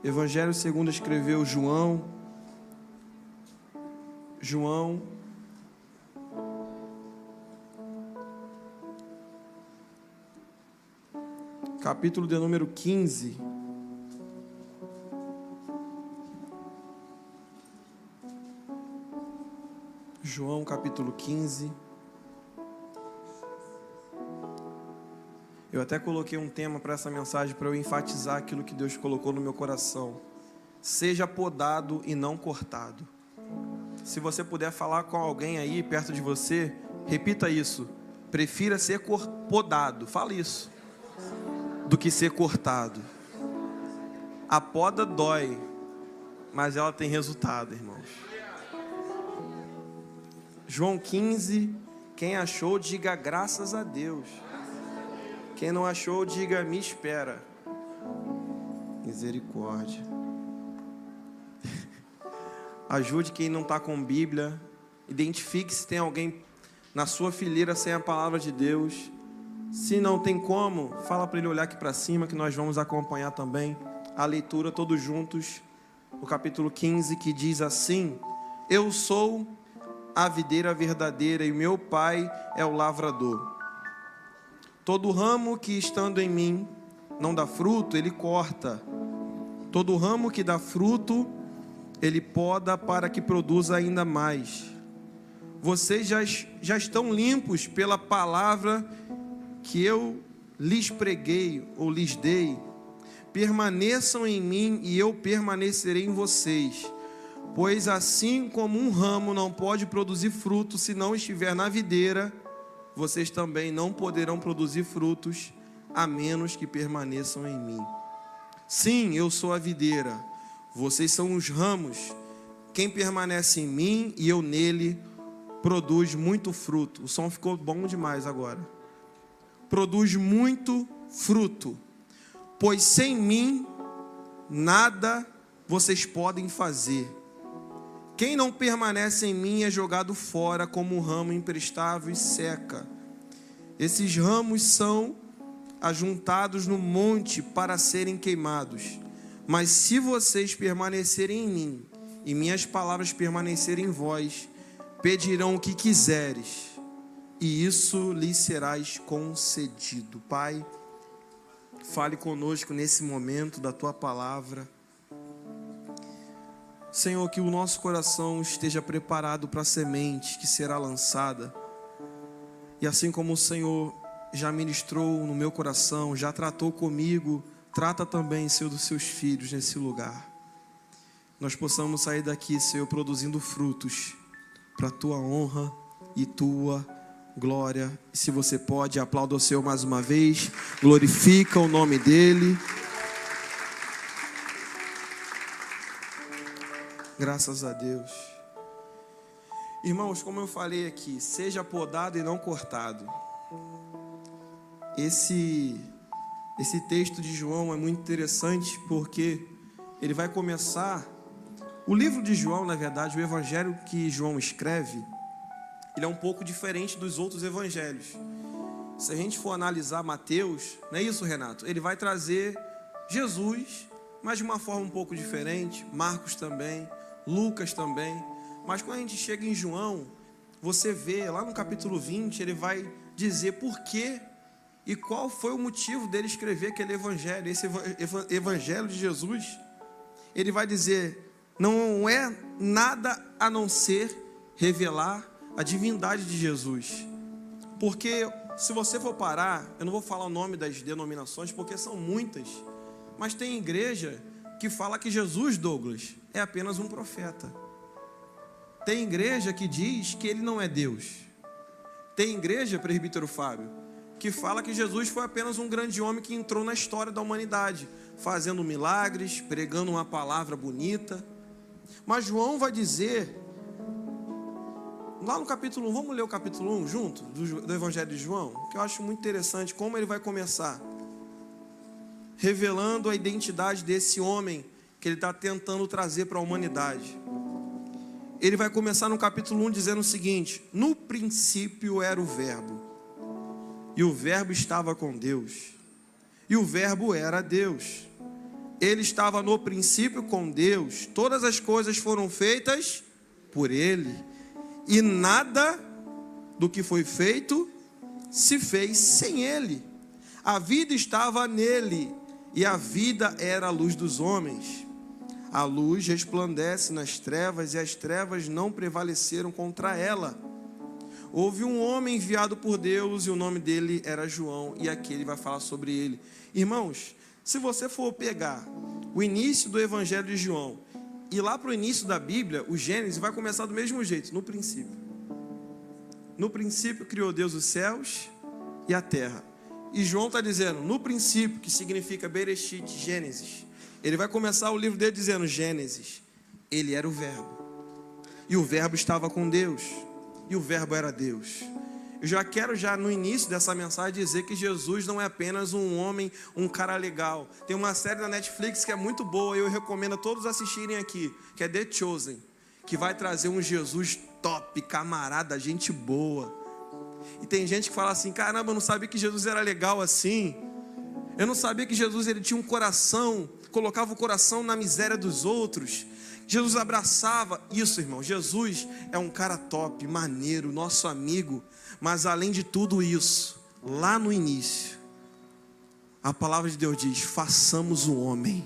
Evangelho segundo escreveu João, capítulo de número 15. João, capítulo 15. Eu até coloquei um tema para essa mensagem, para eu enfatizar aquilo que Deus colocou no meu coração. Seja podado e não cortado. Se você puder falar com alguém aí perto de você, repita isso. Prefira ser podado, fala isso, do que ser cortado. A poda dói, mas ela tem resultado, irmãos. João 15, quem achou, diga graças a Deus. Quem não achou, diga me espera. Misericórdia. Ajude quem não está com Bíblia. Identifique se tem alguém na sua fileira sem a palavra de Deus. Se não tem como, fala para ele olhar aqui para cima, que nós vamos acompanhar também a leitura todos juntos. O capítulo 15, que diz assim: Eu sou a videira verdadeira e meu pai é o lavrador. Todo ramo que estando em mim não dá fruto, ele corta. Todo ramo que dá fruto, ele poda para que produza ainda mais. Vocês já estão limpos pela palavra que eu lhes preguei ou lhes dei. Permaneçam em mim e eu permanecerei em vocês. Pois assim como um ramo não pode produzir fruto se não estiver na videira, vocês também não poderão produzir frutos a menos que permaneçam em mim. Sim, eu sou a videira, vocês são os ramos. Quem permanece em mim e eu nele, produz muito fruto. O som ficou bom demais agora. Produz muito fruto, pois sem mim nada vocês podem fazer. Quem não permanece em mim é jogado fora como um ramo imprestável e seca. Esses ramos são ajuntados no monte para serem queimados. Mas se vocês permanecerem em mim e minhas palavras permanecerem em vós, pedirão o que quiseres, e isso lhes serás concedido. Pai, fale conosco nesse momento da tua palavra. Senhor, que o nosso coração esteja preparado para a semente que será lançada. E assim como o Senhor já ministrou no meu coração, já tratou comigo, trata também, Senhor, dos seus filhos nesse lugar. Nós possamos sair daqui, Senhor, produzindo frutos para a tua honra e tua glória. E se você pode, aplauda o Senhor mais uma vez, glorifica o nome dEle. Graças a Deus. Irmãos, como eu falei aqui, seja podado e não cortado. Esse texto de João é muito interessante porque ele vai começar... O livro de João, na verdade, o evangelho que João escreve, ele é um pouco diferente dos outros evangelhos. Se a gente for analisar Mateus, não é isso, Renato? Ele vai trazer Jesus, mas de uma forma um pouco diferente. Marcos também, Lucas também. Mas quando a gente chega em João, você vê lá no capítulo 20, ele vai dizer por quê e qual foi o motivo dele escrever aquele evangelho. Esse evangelho de Jesus, ele vai dizer, não é nada a não ser revelar a divindade de Jesus. Porque se você for parar, eu não vou falar o nome das denominações, porque são muitas, mas tem igreja que fala que Jesus, Douglas, é apenas um profeta. Tem igreja que diz que ele não é Deus. Tem igreja, presbítero Fábio, que fala que Jesus foi apenas um grande homem que entrou na história da humanidade, fazendo milagres, pregando uma palavra bonita. Mas João vai dizer, lá no capítulo 1, vamos ler o capítulo 1 junto, do Evangelho de João, que eu acho muito interessante como ele vai começar, revelando a identidade desse homem que ele está tentando trazer para a humanidade. Ele vai começar no capítulo 1 dizendo o seguinte: no princípio era o verbo, e o verbo estava com Deus, e o verbo era Deus. Ele estava no princípio com Deus. Todas as coisas foram feitas por Ele. E nada do que foi feito se fez sem Ele. A vida estava nele, e a vida era a luz dos homens. A luz resplandece nas trevas, e as trevas não prevaleceram contra ela. Houve um homem enviado por Deus, e o nome dele era João, e aqui ele vai falar sobre ele. Irmãos, se você for pegar o início do Evangelho de João, e lá para o início da Bíblia, o Gênesis vai começar do mesmo jeito, no princípio. No princípio criou Deus os céus e a terra. E João está dizendo, no princípio, que significa Bereshit, Gênesis. Ele vai começar o livro dele dizendo, Gênesis. Ele era o verbo. E o verbo estava com Deus. E o verbo era Deus. Eu já quero, no início dessa mensagem, dizer que Jesus não é apenas um homem, um cara legal. Tem uma série da Netflix que é muito boa, e eu recomendo a todos assistirem aqui, que é The Chosen, que vai trazer um Jesus top, camarada, gente boa. E tem gente que fala assim, caramba, eu não sabia que Jesus era legal assim. Eu não sabia que Jesus ele tinha um coração, colocava o coração na miséria dos outros. Jesus abraçava. Isso, irmão, Jesus é um cara top, maneiro, nosso amigo. Mas além de tudo isso, lá no início, a palavra de Deus diz, façamos o homem.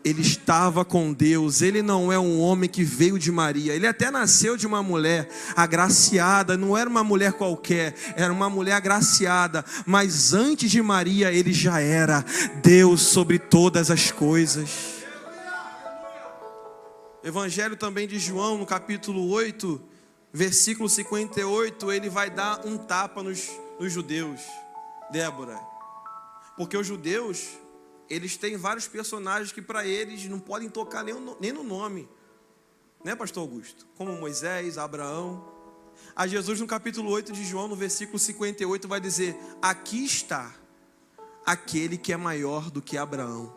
Ele estava com Deus, ele não é um homem que veio de Maria, ele até nasceu de uma mulher agraciada, não era uma mulher qualquer, era uma mulher agraciada, mas antes de Maria ele já era Deus sobre todas as coisas. Evangelho também de João, no capítulo 8, versículo 58, ele vai dar um tapa nos judeus, Débora, porque os judeus, eles têm vários personagens que para eles não podem tocar nem no nome. Né, pastor Augusto? Como Moisés, Abraão. A Jesus no capítulo 8 de João, no versículo 58, vai dizer, aqui está aquele que é maior do que Abraão.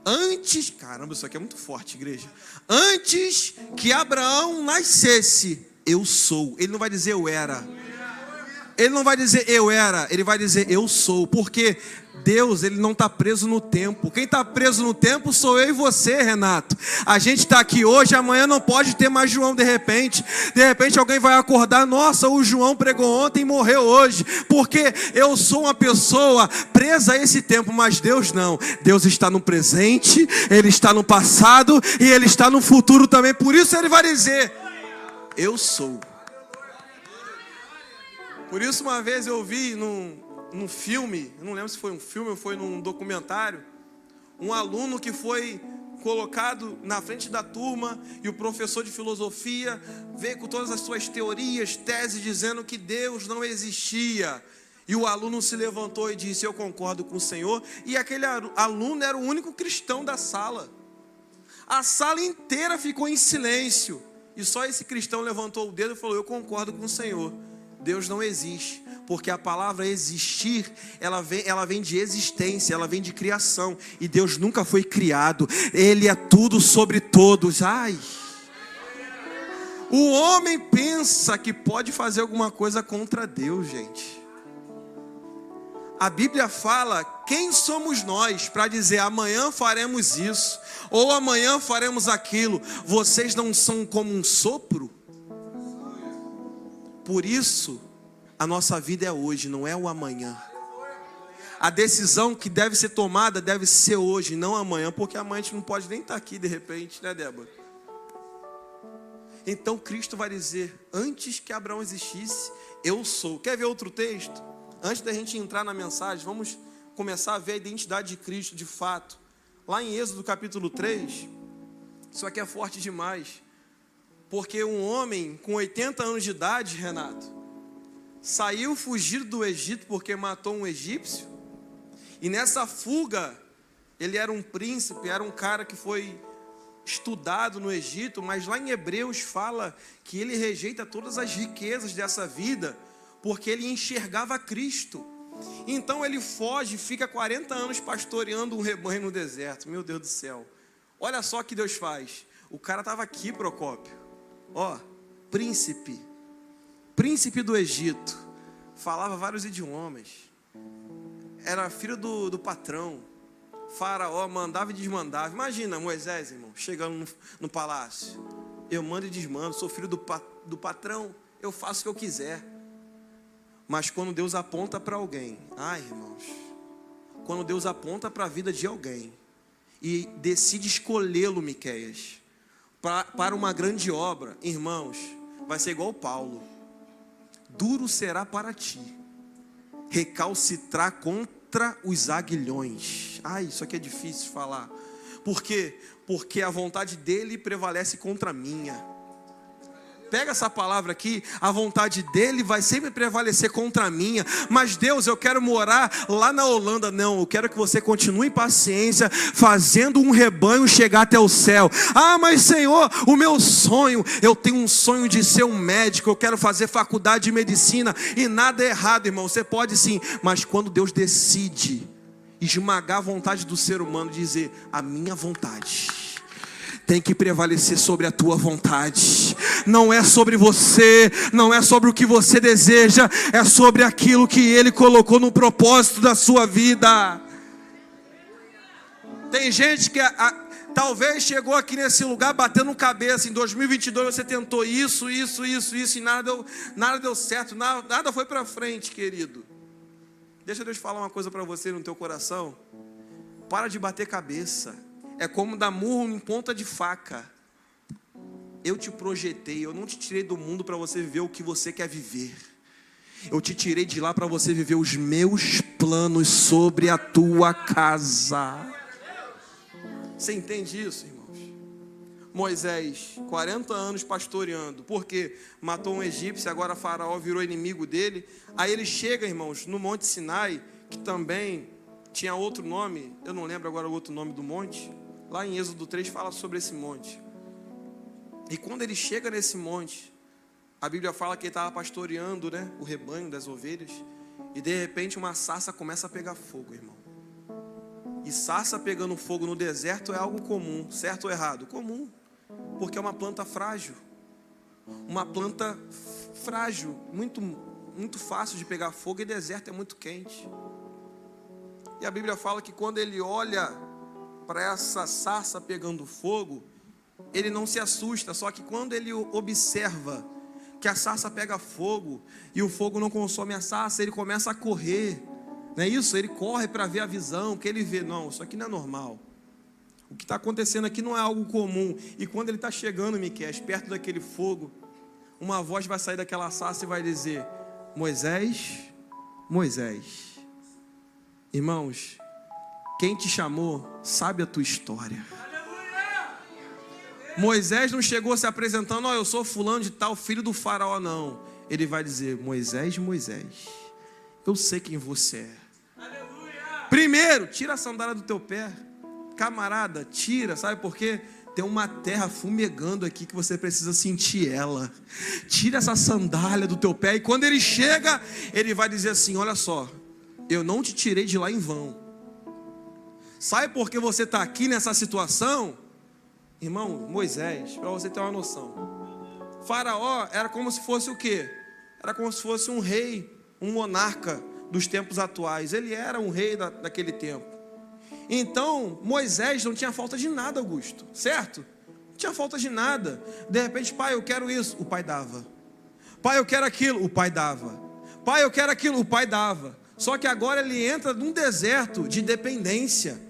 Antes, caramba, isso aqui é muito forte, igreja. Antes que Abraão nascesse, eu sou. Ele não vai dizer eu era. Ele não vai dizer eu era, ele vai dizer eu sou. Porque Deus, ele não está preso no tempo. Quem está preso no tempo sou eu e você, Renato. A gente está aqui hoje, amanhã não pode ter mais João de repente. De repente alguém vai acordar, nossa, o João pregou ontem e morreu hoje. Porque eu sou uma pessoa presa a esse tempo, mas Deus não. Deus está no presente, ele está no passado e ele está no futuro também. Por isso ele vai dizer, eu sou. Por isso uma vez eu vi num filme, eu não lembro se foi um filme ou foi num documentário, um aluno que foi colocado na frente da turma e o professor de filosofia veio com todas as suas teorias, teses, dizendo que Deus não existia. E o aluno se levantou e disse, eu concordo com o Senhor. E aquele aluno era o único cristão da sala. A sala inteira ficou em silêncio. E só esse cristão levantou o dedo e falou, eu concordo com o Senhor. Deus não existe, porque a palavra existir, ela vem de existência, ela vem de criação, e Deus nunca foi criado, Ele é tudo sobre todos. Ai, o homem pensa que pode fazer alguma coisa contra Deus, gente. A Bíblia fala, quem somos nós para dizer amanhã faremos isso, ou amanhã faremos aquilo? Vocês não são como um sopro? Por isso, a nossa vida é hoje, não é o amanhã. A decisão que deve ser tomada deve ser hoje, não amanhã, porque amanhã a gente não pode nem estar aqui de repente, né, Débora? Então Cristo vai dizer, antes que Abraão existisse, eu sou. Quer ver outro texto? Antes da gente entrar na mensagem, vamos começar a ver a identidade de Cristo de fato. Lá em Êxodo capítulo 3, isso aqui é forte demais. Porque um homem com 80 anos de idade, Renato, saiu fugido do Egito porque matou um egípcio. E nessa fuga, ele era um príncipe, era um cara que foi estudado no Egito, mas lá em Hebreus fala que ele rejeita todas as riquezas dessa vida, porque ele enxergava Cristo. Então ele foge, fica 40 anos pastoreando um rebanho no deserto. Meu Deus do céu. Olha só o que Deus faz. O cara estava aqui, Procópio. Ó, príncipe do Egito, falava vários idiomas, era filho do patrão, Faraó mandava e desmandava. Imagina Moisés, irmão, chegando no palácio. Eu mando e desmando, sou filho do patrão, eu faço o que eu quiser. Mas quando Deus aponta para alguém, irmãos, quando Deus aponta para a vida de alguém e decide escolhê-lo, Miqueias, para uma grande obra, irmãos, vai ser igual Paulo. Duro será para ti recalcitrar contra os aguilhões. Isso aqui é difícil falar. Por quê? Porque a vontade dele prevalece contra a minha. Pega essa palavra aqui, a vontade dele vai sempre prevalecer contra a minha. Mas Deus, eu quero morar lá na Holanda. Não, eu quero que você continue em paciência, fazendo um rebanho chegar até o céu. Mas Senhor, o meu sonho, eu tenho um sonho de ser um médico, eu quero fazer faculdade de medicina. E nada é errado, irmão, você pode sim. Mas quando Deus decide esmagar a vontade do ser humano, dizer, a minha vontade tem que prevalecer sobre a tua vontade. Não é sobre você, não é sobre o que você deseja, é sobre aquilo que Ele colocou no propósito da sua vida. Tem gente que talvez chegou aqui nesse lugar batendo cabeça. Em 2022 você tentou isso e nada deu certo, nada foi para frente, querido. Deixa Deus falar uma coisa para você no teu coração. Para de bater cabeça. É como dar murro em ponta de faca. Eu te projetei, eu não te tirei do mundo para você viver o que você quer viver. Eu te tirei de lá para você viver os meus planos sobre a tua casa. Você entende isso, irmãos? Moisés, 40 anos pastoreando, porque matou um egípcio, agora Faraó virou inimigo dele. Aí ele chega, irmãos, no Monte Sinai, que também tinha outro nome, eu não lembro agora o outro nome do monte. Lá em Êxodo 3 fala sobre esse monte. E quando ele chega nesse monte, a Bíblia fala que ele estava pastoreando, o rebanho das ovelhas. E de repente uma sarça começa a pegar fogo, irmão. E sarça pegando fogo no deserto é algo comum, certo ou errado? Comum, porque é uma planta frágil. Uma planta frágil, muito, muito fácil de pegar fogo, e deserto é muito quente. E a Bíblia fala que quando ele olha para essa sarça pegando fogo, ele não se assusta. Só que quando ele observa que a sarça pega fogo e o fogo não consome a sarça, ele começa a correr. Não é isso? Ele corre para ver a visão, que ele vê, não, isso aqui não é normal. O que está acontecendo aqui não é algo comum. E quando ele está chegando, Miqueias, perto daquele fogo, uma voz vai sair daquela sarça e vai dizer, Moisés, Moisés. Irmãos, quem te chamou sabe a tua história. Moisés não chegou se apresentando, eu sou fulano de tal, filho do faraó, não. Ele vai dizer, Moisés, Moisés, eu sei quem você é. Primeiro, tira a sandália do teu pé. Camarada, tira, sabe por quê? Tem uma terra fumegando aqui que você precisa sentir ela. Tira essa sandália do teu pé. E quando ele chega, ele vai dizer assim, olha só, eu não te tirei de lá em vão. Sabe por que você está aqui nessa situação? Irmão, Moisés, para você ter uma noção, Faraó era como se fosse o quê? Era como se fosse um rei, um monarca dos tempos atuais. Ele era um rei daquele tempo. Então, Moisés não tinha falta de nada, Augusto, certo? Não tinha falta de nada. De repente, pai, eu quero isso, o pai dava. Pai, eu quero aquilo, o pai dava. Pai, eu quero aquilo, o pai dava. Só que agora ele entra num deserto de dependência.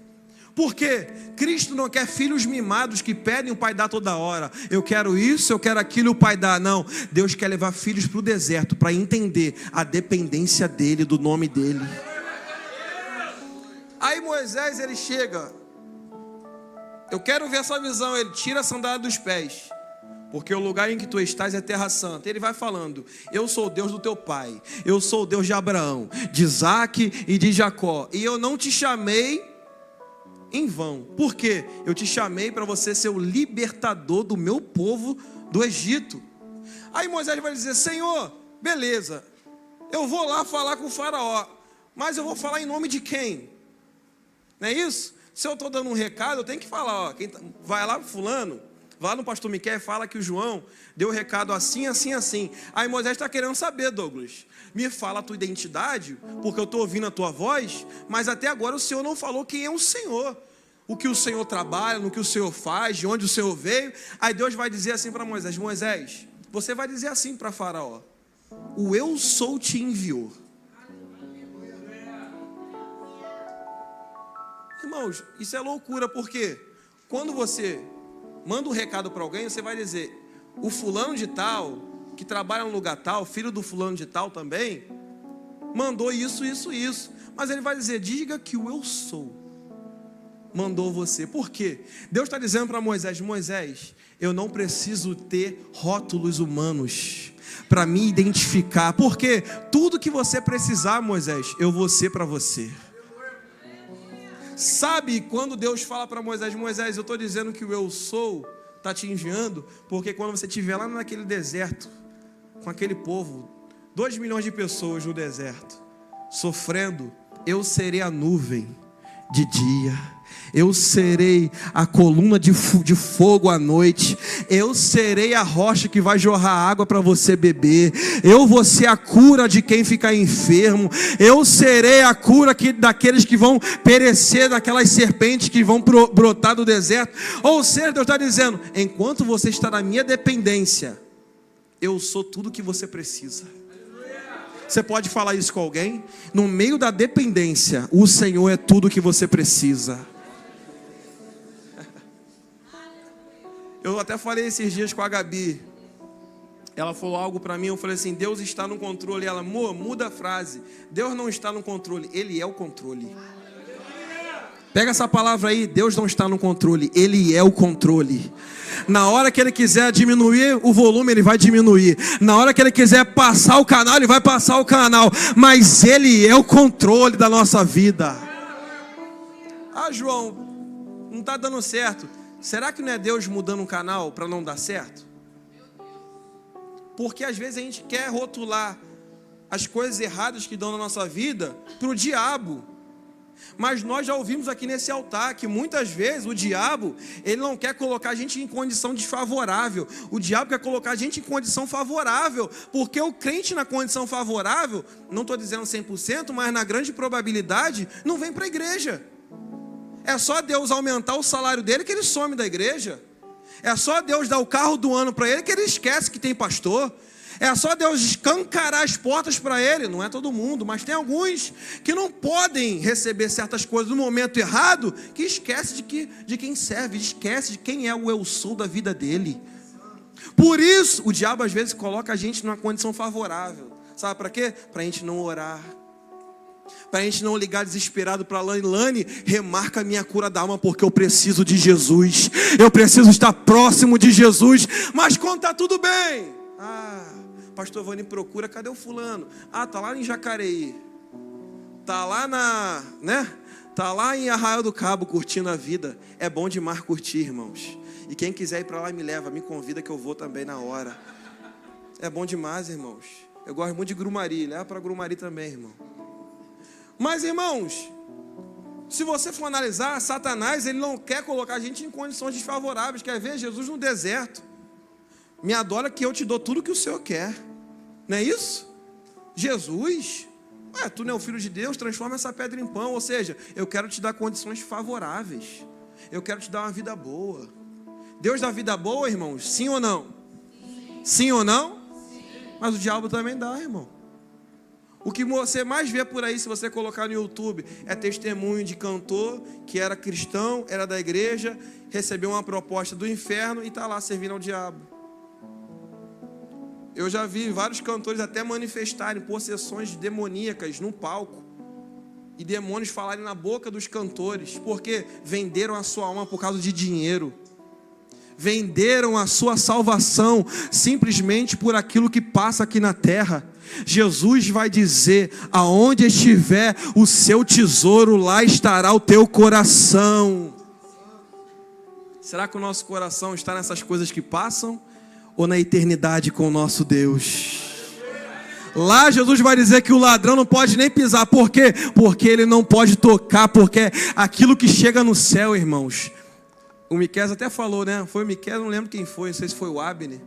Por quê? Cristo não quer filhos mimados que pedem o pai dar toda hora. Eu quero isso, eu quero aquilo, o pai dá. Não, Deus quer levar filhos para o deserto para entender a dependência dele, do nome dele. Aí Moisés, ele chega, eu quero ver essa visão. Ele tira a sandália dos pés, porque o lugar em que tu estás é terra santa. Ele vai falando, eu sou o Deus do teu pai, eu sou o Deus de Abraão, de Isaque e de Jacó, e eu não te chamei em vão. Por quê? Eu te chamei para você ser o libertador do meu povo do Egito. Aí Moisés vai dizer, Senhor, beleza, eu vou lá falar com o faraó, mas eu vou falar em nome de quem? Não é isso? Se eu estou dando um recado, eu tenho que falar, vai lá fulano, Vá no pastor Miquel e fala que o João deu o recado assim, assim, assim. Aí Moisés está querendo saber, Douglas, me fala a tua identidade, porque eu estou ouvindo a tua voz, mas até agora o Senhor não falou quem é o Senhor. O que o Senhor trabalha, no que o Senhor faz, de onde o Senhor veio. Aí Deus vai dizer assim para Moisés, Moisés, você vai dizer assim para Faraó, o eu sou te enviou. Irmãos, isso é loucura, porque quando você manda um recado para alguém, você vai dizer, o fulano de tal, que trabalha no lugar tal, filho do fulano de tal também, mandou isso, isso, isso. Mas ele vai dizer, diga que o eu sou mandou você. Por quê? Deus está dizendo para Moisés, Moisés, eu não preciso ter rótulos humanos para me identificar, porque tudo que você precisar, Moisés, eu vou ser para você. Sabe quando Deus fala para Moisés, Moisés, eu estou dizendo que o eu sou está te enviando, porque quando você estiver lá naquele deserto, com aquele povo, 2 milhões de pessoas no deserto, sofrendo, eu serei a nuvem de dia, eu serei a coluna de fogo à noite, eu serei a rocha que vai jorrar água para você beber, eu vou ser a cura de quem ficar enfermo, eu serei a cura daqueles que vão perecer, daquelas serpentes que vão brotar do deserto. Ou seja, Deus está dizendo, enquanto você está na minha dependência, eu sou tudo que você precisa. Você pode falar isso com alguém? No meio da dependência, o Senhor é tudo que você precisa. Eu até falei esses dias com a Gabi. Ela falou algo para mim, eu falei assim, Deus está no controle. Ela, amor, muda a frase. Deus não está no controle, Ele é o controle. Pega essa palavra aí, Deus não está no controle, Ele é o controle. Na hora que Ele quiser diminuir o volume, Ele vai diminuir. Na hora que Ele quiser passar o canal, Ele vai passar o canal. Mas Ele é o controle da nossa vida. Ah, João, não está dando certo. Será que não é Deus mudando um canal para não dar certo? Porque às vezes a gente quer rotular as coisas erradas que dão na nossa vida para o diabo. Mas nós já ouvimos aqui nesse altar que muitas vezes o diabo, ele não quer colocar a gente em condição desfavorável. O diabo quer colocar a gente em condição favorável, porque o crente na condição favorável, não estou dizendo 100%, mas na grande probabilidade, não vem para a igreja. É só Deus aumentar o salário dele que ele some da igreja. É só Deus dar o carro do ano para ele que ele esquece que tem pastor. É só Deus escancarar as portas para ele. Não é todo mundo, mas tem alguns que não podem receber certas coisas no momento errado, que esquece de quem serve, esquece de quem é o eu sou da vida dele. Por isso, o diabo às vezes coloca a gente numa condição favorável. Sabe para quê? Para a gente não orar. Para a gente não ligar desesperado para Lani, remarca a minha cura da alma, porque eu preciso de Jesus. Eu preciso estar próximo de Jesus. Mas quando está tudo bem, pastor Vani procura, cadê o fulano? Tá lá em Jacareí. Tá lá Tá lá em Arraial do Cabo curtindo a vida. É bom demais curtir, irmãos. E quem quiser ir para lá me leva, me convida que eu vou também na hora. É bom demais, irmãos. Eu gosto muito de Grumari, leva para Grumari também, irmão. Mas, irmãos, se você for analisar, Satanás, ele não quer colocar a gente em condições desfavoráveis. Quer ver Jesus no deserto. Me adora que eu te dou tudo que o Senhor quer. Não é isso? Jesus, tu não é o Filho de Deus, transforma essa pedra em pão. Ou seja, eu quero te dar condições favoráveis. Eu quero te dar uma vida boa. Deus dá vida boa, irmãos? Sim ou não? Sim ou não? Sim. Mas o diabo também dá, irmão. O que você mais vê por aí, se você colocar no YouTube, é testemunho de cantor que era cristão, era da igreja, recebeu uma proposta do inferno e está lá servindo ao diabo. Eu já vi vários cantores até manifestarem possessões demoníacas no palco. E demônios falarem na boca dos cantores, porque venderam a sua alma por causa de dinheiro. Venderam a sua salvação simplesmente por aquilo que passa aqui na terra. Jesus vai dizer, aonde estiver o seu tesouro, lá estará o teu coração. Será que o nosso coração está nessas coisas que passam? Ou na eternidade com o nosso Deus? Lá Jesus vai dizer que o ladrão não pode nem pisar. Por quê? Porque ele não pode tocar. Porque aquilo que chega no céu, irmãos, O Miqueias até falou, né? Foi o Miqueias, não lembro quem foi, não sei se foi o Abner.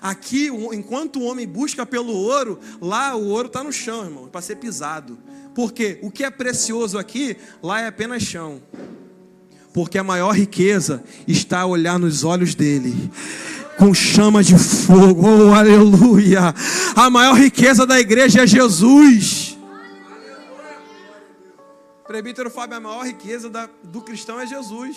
Aqui, enquanto o homem busca pelo ouro, lá o ouro está no chão, irmão, para ser pisado. Porque o que é precioso aqui, lá é apenas chão. Porque a maior riqueza está a olhar nos olhos dele, com chama de fogo, oh aleluia. A maior riqueza da igreja é Jesus. Presbítero Fábio, a maior riqueza do cristão é Jesus.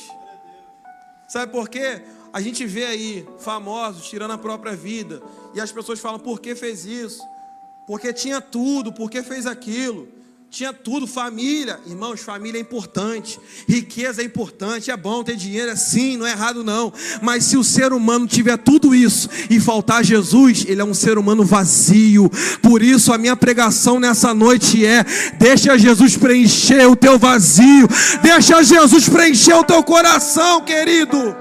Sabe por quê? A gente vê aí famosos tirando a própria vida, e as pessoas falam, por que fez isso? Porque tinha tudo, por que fez aquilo? Tinha tudo, família. Irmãos, família é importante, riqueza é importante, é bom ter dinheiro, é sim, não é errado não. Mas se o ser humano tiver tudo isso e faltar Jesus, ele é um ser humano vazio. Por isso a minha pregação nessa noite é: deixa Jesus preencher o teu vazio, deixa Jesus preencher o teu coração, querido.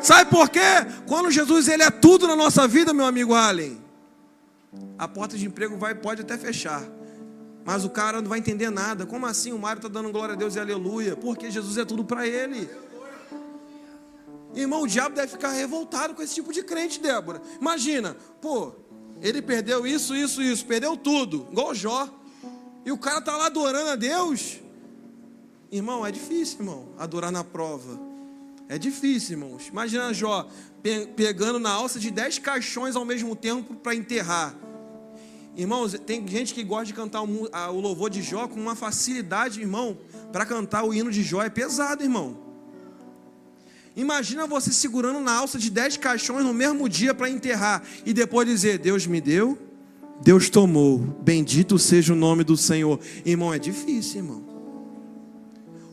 Sabe por quê? Quando Jesus ele é tudo na nossa vida, meu amigo Allen, a porta de emprego pode até fechar, mas o cara não vai entender nada. Como assim o Mário está dando glória a Deus e aleluia? Porque Jesus é tudo para ele. Irmão, o diabo deve ficar revoltado com esse tipo de crente, Débora. Imagina, pô, ele perdeu isso, perdeu tudo, igual Jó. E o cara está lá adorando a Deus. Irmão, é difícil, irmão, adorar na prova. É difícil, irmãos. Imagina Jó pegando na alça de 10 caixões ao mesmo tempo para enterrar. Irmãos, tem gente que gosta de cantar o louvor de Jó com uma facilidade, irmão. Para cantar o hino de Jó é pesado, irmão. Imagina você segurando na alça de 10 caixões no mesmo dia para enterrar. E depois dizer, Deus me deu, Deus tomou. Bendito seja o nome do Senhor. Irmão, é difícil, irmão.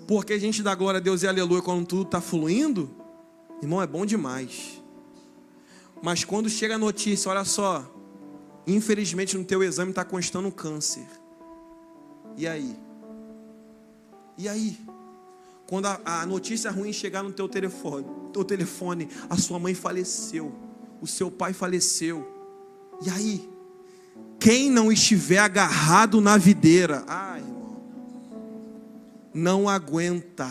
Porque a gente dá glória a Deus e aleluia quando tudo está fluindo. Irmão, é bom demais. Mas quando chega a notícia, olha só, infelizmente no teu exame está constando um câncer. E aí? E aí? Quando a notícia ruim chegar no teu telefone, a sua mãe faleceu, o seu pai faleceu. E aí? Quem não estiver agarrado na videira, irmão, não aguenta.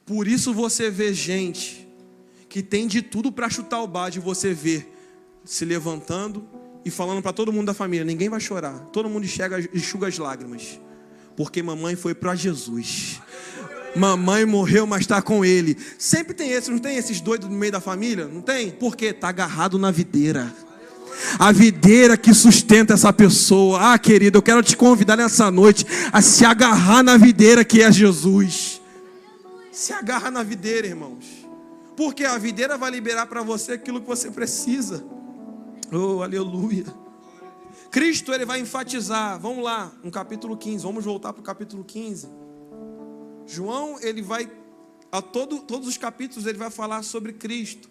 Por isso você vê gente que tem de tudo para chutar o balde, você vê se levantando e falando para todo mundo da família, ninguém vai chorar, todo mundo enxuga as lágrimas, porque mamãe foi para Jesus, mamãe morreu, mas está com ele. Sempre tem não tem esses doidos no meio da família? Não tem? Porque está agarrado na videira, a videira que sustenta essa pessoa. Querido, eu quero te convidar nessa noite a se agarrar na videira que é Jesus. Se agarra na videira, irmãos, porque a videira vai liberar para você aquilo que você precisa. Oh, aleluia. Cristo, ele vai enfatizar, vamos lá, no capítulo 15, vamos voltar para o capítulo 15. João, ele vai, todos os capítulos ele vai falar sobre Cristo.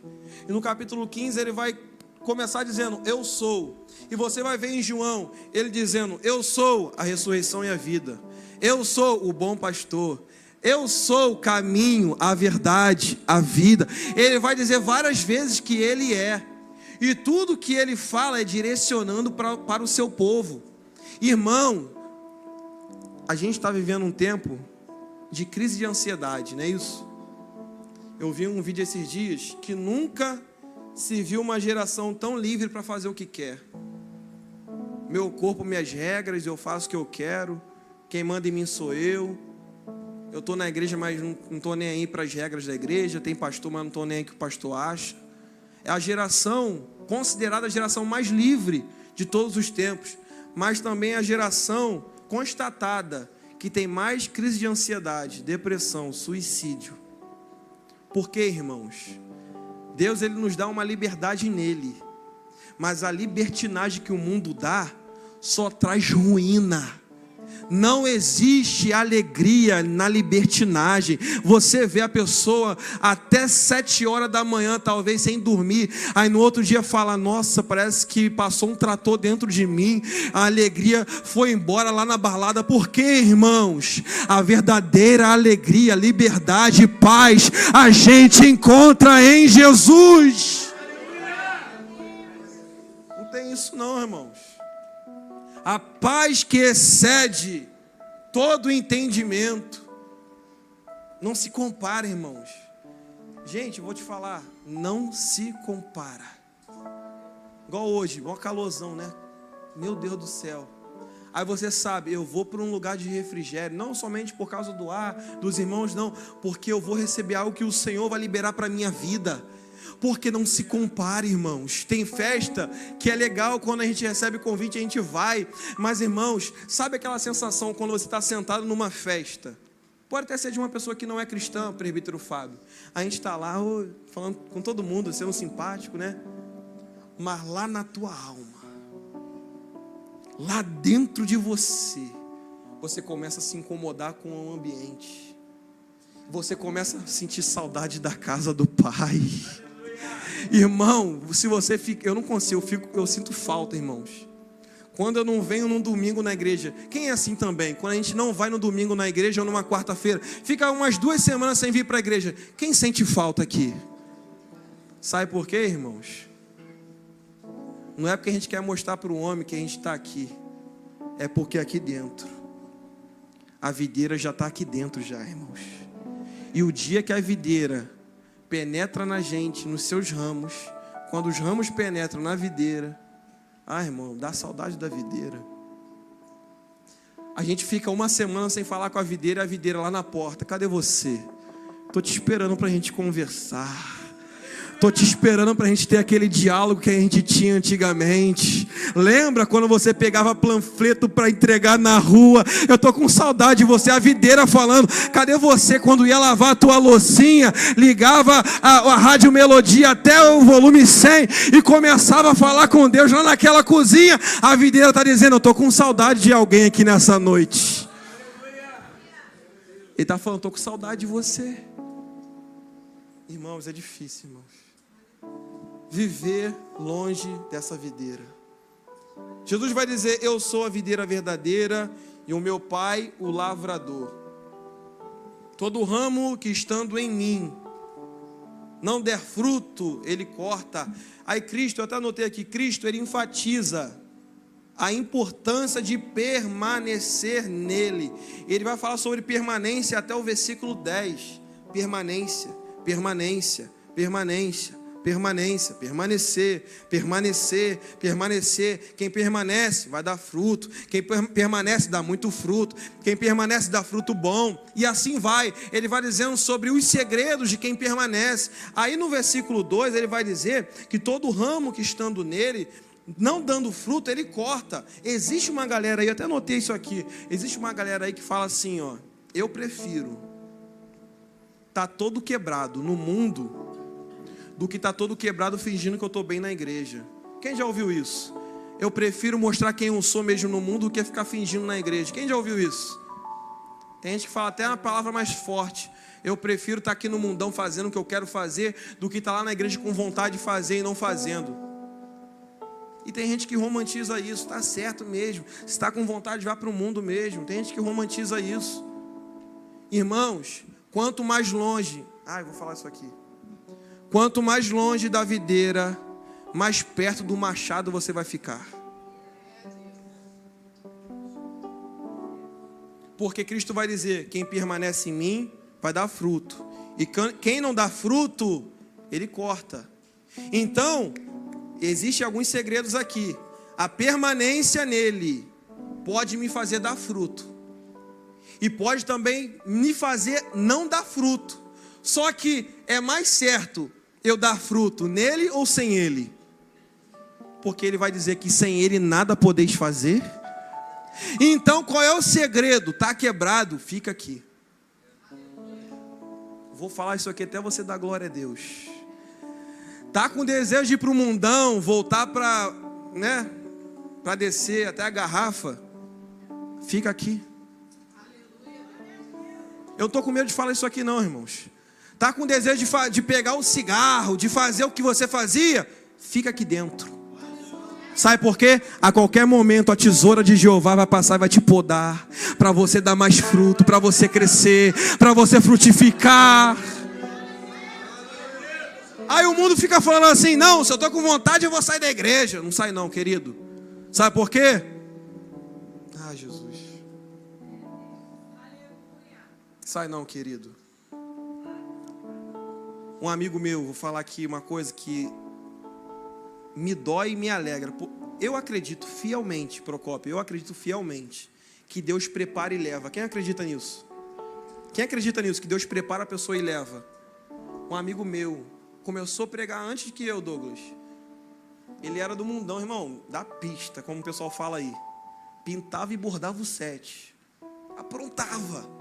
E no capítulo 15 ele vai começar dizendo, eu sou. E você vai ver em João, ele dizendo, eu sou a ressurreição e a vida. Eu sou o bom pastor. Eu sou o caminho, a verdade, a vida. Ele vai dizer várias vezes que ele é. E tudo que ele fala é direcionando para o seu povo. Irmão, a gente está vivendo um tempo de crise de ansiedade, não é isso? Eu vi um vídeo esses dias que nunca se viu uma geração tão livre para fazer o que quer. Meu corpo, minhas regras, eu faço o que eu quero. Quem manda em mim sou eu. Eu estou na igreja, mas não estou nem aí para as regras da igreja. Tem pastor, mas não estou nem aí o que o pastor acha. É a geração considerada a geração mais livre de todos os tempos, mas também a geração constatada que tem mais crise de ansiedade, depressão, suicídio. Por quê, irmãos? Deus, ele nos dá uma liberdade nele, mas a libertinagem que o mundo dá só traz ruína. Não existe alegria na libertinagem. Você vê a pessoa até 7 horas da manhã, talvez sem dormir, aí no outro dia fala, nossa, parece que passou um trator dentro de mim, a alegria foi embora lá na balada. Por quê, irmãos? A verdadeira alegria, liberdade, paz, a gente encontra em Jesus. Não tem isso não, irmãos. A paz que excede todo entendimento. Não se compara, irmãos. Gente, eu vou te falar, não se compara. Igual hoje, igual calorzão, né? Meu Deus do céu. Aí você sabe, eu vou para um lugar de refrigério, não somente por causa do ar, dos irmãos, não, porque eu vou receber algo que o Senhor vai liberar para a minha vida. Porque não se compare, irmãos. Tem festa que é legal, quando a gente recebe convite, a gente vai. Mas, irmãos, sabe aquela sensação quando você está sentado numa festa? Pode até ser de uma pessoa que não é cristã, presbítero Fábio. A gente está lá falando com todo mundo, sendo simpático, né? Mas lá na tua alma, lá dentro de você, você começa a se incomodar com o ambiente. Você começa a sentir saudade da casa do Pai. Irmão, se você fica, eu não consigo, eu sinto falta, irmãos. Quando eu não venho num domingo na igreja, quem é assim também? Quando a gente não vai no domingo na igreja ou numa quarta-feira, fica umas 2 semanas sem vir para a igreja. Quem sente falta aqui? Sabe por quê, irmãos? Não é porque a gente quer mostrar para o homem que a gente está aqui. É porque aqui dentro, a videira já está aqui dentro já, irmãos. E o dia que a videira penetra na gente, nos seus ramos, quando os ramos penetram na videira, irmão, dá saudade da videira. A gente fica 1 semana sem falar com a videira, e a videira lá na porta. Cadê você? Estou te esperando para a gente conversar. Estou te esperando para a gente ter aquele diálogo que a gente tinha antigamente. Lembra quando você pegava panfleto para entregar na rua? Eu estou com saudade de você, a videira falando. Cadê você quando ia lavar a tua loucinha? Ligava a Rádio Melodia até o volume 100 e começava a falar com Deus lá naquela cozinha. A videira está dizendo, eu estou com saudade de alguém aqui nessa noite. Ele está falando, estou com saudade de você. Irmãos, é difícil, irmãos. Viver longe dessa videira. Jesus vai dizer, eu sou a videira verdadeira e o meu Pai o lavrador. Todo ramo que estando em mim não der fruto, ele corta. Aí Cristo, eu até anotei aqui, Cristo, ele enfatiza a importância de permanecer nele. Ele vai falar sobre permanência até o versículo 10. Permanência, permanência, permanência. Permanência, permanecer, permanecer, permanecer. Quem permanece vai dar fruto. Quem permanece dá muito fruto. Quem permanece dá fruto bom. E assim vai. Ele vai dizendo sobre os segredos de quem permanece. Aí no versículo 2 ele vai dizer que todo ramo que estando nele, não dando fruto, ele corta. Existe uma galera aí, eu até anotei isso aqui. Existe uma galera aí que fala assim, ó, eu prefiro tá todo quebrado no mundo do que está todo quebrado fingindo que eu estou bem na igreja. Quem já ouviu isso? Eu prefiro mostrar quem eu sou mesmo no mundo do que ficar fingindo na igreja. Quem já ouviu isso? Tem gente que fala até uma palavra mais forte. Eu prefiro estar aqui no mundão fazendo o que eu quero fazer do que estar lá na igreja com vontade de fazer e não fazendo. E tem gente que romantiza isso. Está certo mesmo. Se está com vontade, vá para o mundo mesmo. Tem gente que romantiza isso. Irmãos, quanto mais longe... eu vou falar isso aqui. Quanto mais longe da videira, mais perto do machado você vai ficar. Porque Cristo vai dizer, quem permanece em mim, vai dar fruto. E quem não dá fruto, ele corta. Então, existem alguns segredos aqui. A permanência nele pode me fazer dar fruto. E pode também me fazer não dar fruto. Só que é mais certo eu dar fruto nele ou sem ele? Porque ele vai dizer que sem ele nada podeis fazer. Então qual é o segredo? Está quebrado? Fica aqui. Vou falar isso aqui até você dar glória a Deus. Está com desejo de ir para o mundão, voltar para descer até a garrafa? Fica aqui. Eu estou com medo de falar isso aqui não, irmãos. Está com desejo de pegar o cigarro, de fazer o que você fazia? Fica aqui dentro. Sabe por quê? A qualquer momento a tesoura de Jeová vai passar e vai te podar. Para você dar mais fruto, para você crescer, para você frutificar. Aí o mundo fica falando assim, não, se eu estou com vontade eu vou sair da igreja. Não sai não, querido. Sabe por quê? Jesus. Sai não, querido. Um amigo meu, vou falar aqui uma coisa que me dói e me alegra. Eu acredito fielmente, Procópio, eu acredito fielmente que Deus prepara e leva. Quem acredita nisso? Quem acredita nisso? Que Deus prepara a pessoa e leva. Um amigo meu começou a pregar antes que eu, Douglas. Ele era do mundão, irmão, da pista, como o pessoal fala aí. Pintava e bordava o set. Aprontava.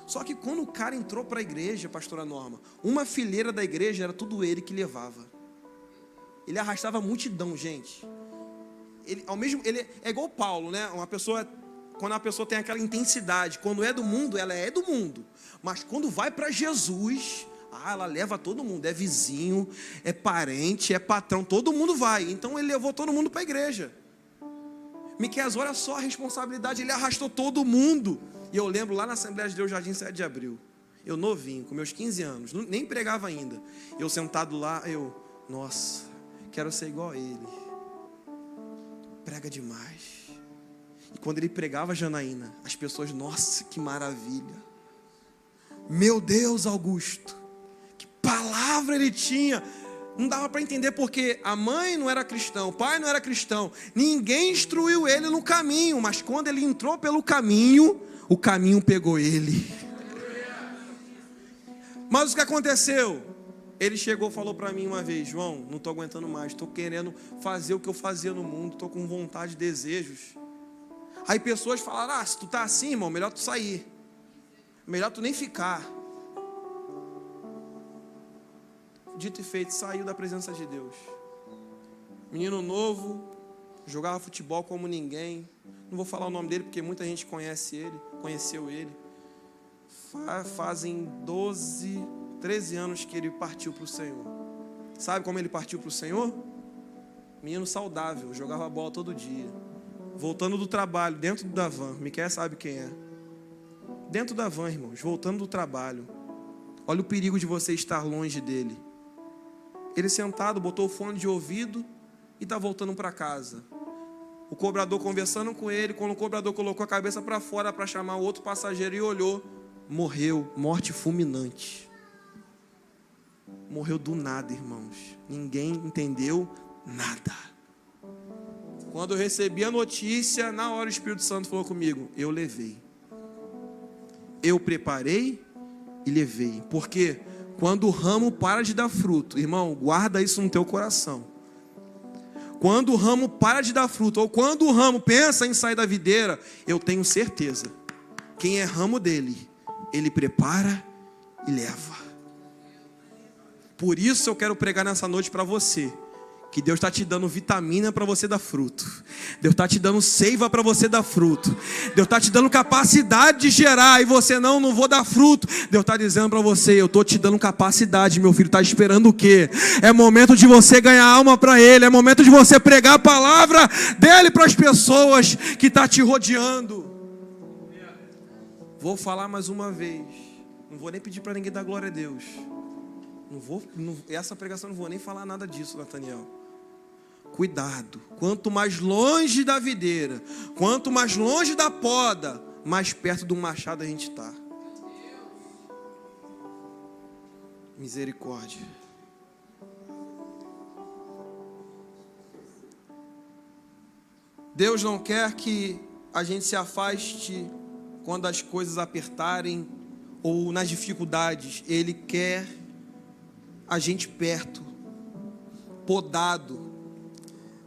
Só que quando o cara entrou para a igreja, pastora Norma, uma fileira da igreja era tudo ele que levava. Ele arrastava a multidão, gente. Ele é igual Paulo, né? Quando a pessoa tem aquela intensidade, quando é do mundo, ela é do mundo. Mas quando vai para Jesus, ela leva todo mundo. É vizinho, é parente, é patrão, todo mundo vai. Então ele levou todo mundo para a igreja. Miqueias, olha só a responsabilidade, ele arrastou todo mundo. E eu lembro lá na Assembleia de Deus, Jardim 7 de Abril. Eu novinho, com meus 15 anos, nem pregava ainda. Eu sentado lá, nossa, quero ser igual a ele. Prega demais. E quando ele pregava, Janaína, as pessoas, nossa, que maravilha. Meu Deus, Augusto, que palavra ele tinha. Não dava para entender porque a mãe não era cristã, o pai não era cristão. Ninguém instruiu ele no caminho, mas quando ele entrou pelo caminho, o caminho pegou ele. Mas o que aconteceu? Ele chegou e falou para mim uma vez: João, não estou aguentando mais, estou querendo fazer o que eu fazia no mundo, estou com vontade, desejos. Aí pessoas falaram: se tu tá assim, irmão, melhor tu sair, melhor tu nem ficar. Dito e feito, saiu da presença de Deus. Menino novo, jogava futebol como ninguém. Não vou falar o nome dele porque muita gente conheceu ele. Fazem 13 anos que ele partiu para o Senhor. Sabe como ele partiu para o Senhor? Menino saudável, jogava bola todo dia. Voltando do trabalho, dentro da van. Miqueias sabe quem é. Dentro da van, irmãos, voltando do trabalho. Olha o perigo de você estar longe dele. Ele sentado, botou o fone de ouvido e está voltando para casa. O cobrador conversando com ele. Quando o cobrador colocou a cabeça para fora para chamar o outro passageiro e olhou, morreu, morte fulminante. Morreu do nada, irmãos. Ninguém entendeu nada. Quando eu recebi a notícia, na hora o Espírito Santo falou comigo: eu levei. Eu preparei e levei. Porque quando o ramo para de dar fruto, irmão, guarda isso no teu coração. Quando o ramo para de dar fruto, ou quando o ramo pensa em sair da videira, eu tenho certeza, quem é ramo dele, ele prepara e leva. Por isso eu quero pregar nessa noite para você, que Deus está te dando vitamina para você dar fruto. Deus está te dando seiva para você dar fruto. Deus está te dando capacidade de gerar. E você não vou dar fruto. Deus está dizendo para você: eu estou te dando capacidade, meu filho. Está esperando o quê? É momento de você ganhar alma para Ele. É momento de você pregar a palavra dEle para as pessoas que estão te rodeando. Vou falar mais uma vez. Não vou nem pedir para ninguém dar glória a Deus. Essa pregação não vou nem falar nada disso, Nathaniel. Cuidado, quanto mais longe da videira, quanto mais longe da poda, mais perto do machado a gente está. Misericórdia. Deus não quer que a gente se afaste quando as coisas apertarem ou nas dificuldades. Ele quer a gente perto, podado.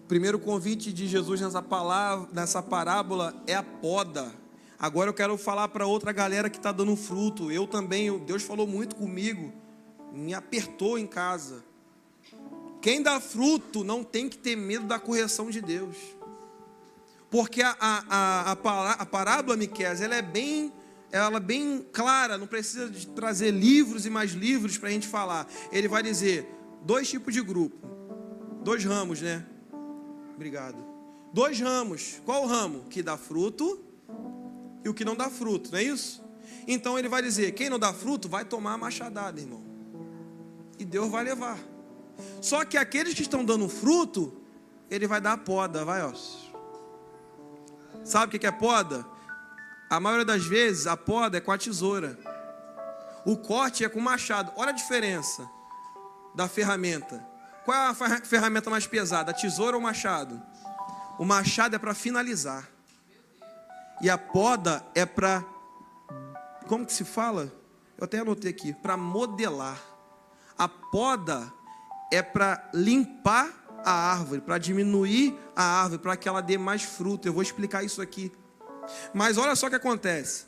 O primeiro convite de Jesus nessa parábola é a poda. Agora eu quero falar para outra galera que está dando fruto. Eu também, Deus falou muito comigo, me apertou em casa. Quem dá fruto não tem que ter medo da correção de Deus. Porque a parábola, Miqueias, ela é bem clara, não precisa de trazer livros e mais livros para a gente falar. Ele vai dizer 2 tipos de grupo, 2 ramos, né? Obrigado. 2 ramos. Qual o ramo? Que dá fruto e o que não dá fruto, não é isso? Então ele vai dizer: quem não dá fruto vai tomar a machadada, irmão. E Deus vai levar. Só que aqueles que estão dando fruto, ele vai dar a poda, vai, ó. Sabe o que é poda? A maioria das vezes a poda é com a tesoura. O corte é com o machado. Olha a diferença. da ferramenta? Qual é a ferramenta mais pesada? A tesoura ou o machado? O machado é para finalizar. E a poda é para, como que se fala? Eu até anotei aqui, para modelar. A poda é para limpar a árvore, para diminuir a árvore, para que ela dê mais fruto. Eu vou explicar isso aqui. Mas olha só o que acontece.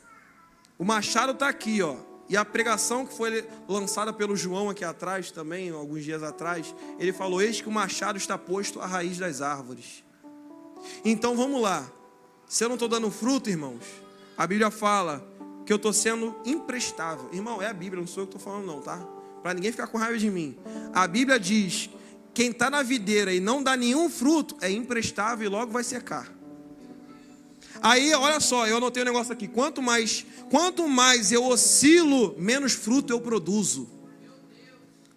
O machado está aqui, ó. E a pregação que foi lançada pelo João aqui atrás também, alguns dias atrás, ele falou: eis que o machado está posto à raiz das árvores. Então vamos lá. Se eu não estou dando fruto, irmãos, a Bíblia fala que eu estou sendo imprestável. Irmão, é a Bíblia, não sou eu que estou falando não, tá? Para ninguém ficar com raiva de mim. A Bíblia diz: quem está na videira e não dá nenhum fruto é imprestável e logo vai secar. Aí, olha só, eu anotei um negócio aqui. Quanto mais eu oscilo, menos fruto eu produzo.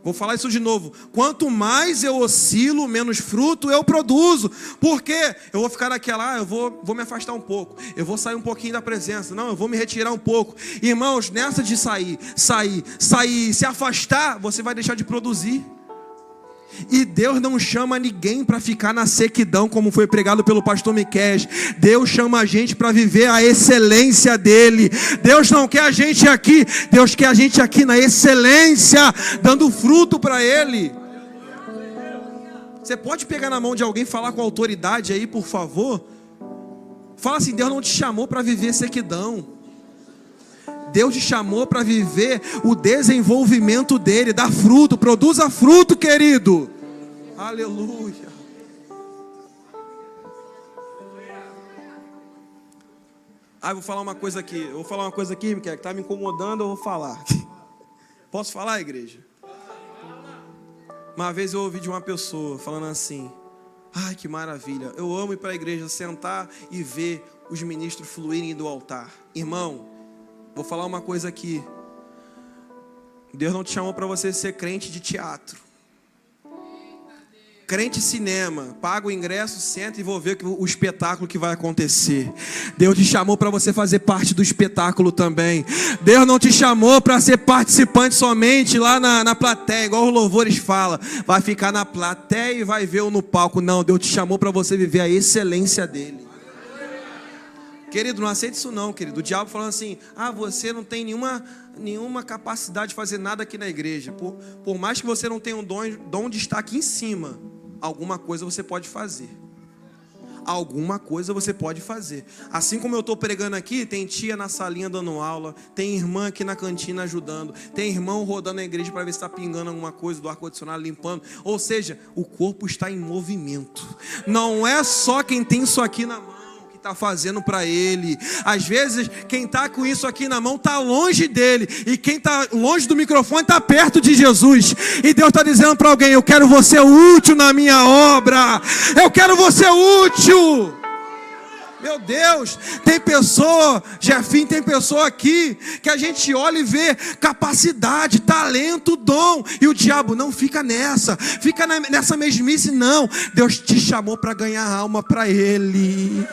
Vou falar isso de novo. Quanto mais eu oscilo, menos fruto eu produzo. Por quê? Eu vou ficar naquela, eu vou me afastar um pouco. Eu vou sair um pouquinho da presença. Não, eu vou me retirar um pouco. Irmãos, nessa de sair, se afastar, você vai deixar de produzir. E Deus não chama ninguém para ficar na sequidão, como foi pregado pelo pastor Miqueias. Deus chama a gente para viver a excelência dele. Deus não quer a gente aqui, Deus quer a gente aqui na excelência, dando fruto para ele. Você pode pegar na mão de alguém e falar com autoridade aí, por favor? Fala assim: Deus não te chamou para viver sequidão. Deus te chamou para viver o desenvolvimento dele, dar fruto, produza fruto, querido. Aleluia. Eu vou falar uma coisa aqui. Que está me incomodando, eu vou falar. Posso falar, igreja? Uma vez eu ouvi de uma pessoa falando assim: ai, que maravilha, eu amo ir para a igreja, sentar e ver os ministros fluírem do altar. Irmão, vou falar uma coisa aqui. Deus não te chamou para você ser crente de teatro, crente cinema. Paga o ingresso, senta e vou ver o espetáculo que vai acontecer. Deus te chamou para você fazer parte do espetáculo também. Deus não te chamou para ser participante somente lá na plateia, igual os louvores falam. Vai ficar na plateia e vai ver o no palco. Não, Deus te chamou para você viver a excelência dele. Querido, não aceite isso não, querido. O diabo falando assim: você não tem nenhuma capacidade de fazer nada aqui na igreja. Por mais que você não tenha um dom de estar aqui em cima, alguma coisa você pode fazer. Alguma coisa você pode fazer. Assim como eu estou pregando aqui, tem tia na salinha dando aula, tem irmã aqui na cantina ajudando, tem irmão rodando a igreja para ver se está pingando alguma coisa do ar-condicionado, limpando. Ou seja, o corpo está em movimento. Não é só quem tem isso aqui na mão está fazendo para ele. Às vezes quem está com isso aqui na mão está longe dele, e quem está longe do microfone está perto de Jesus. E Deus está dizendo para alguém: eu quero você útil na minha obra, eu quero você útil. Meu Deus, tem pessoa, Jefinho, tem pessoa aqui que a gente olha e vê capacidade, talento, dom, e o diabo: não fica nessa mesmice, não. Deus te chamou para ganhar alma para ele.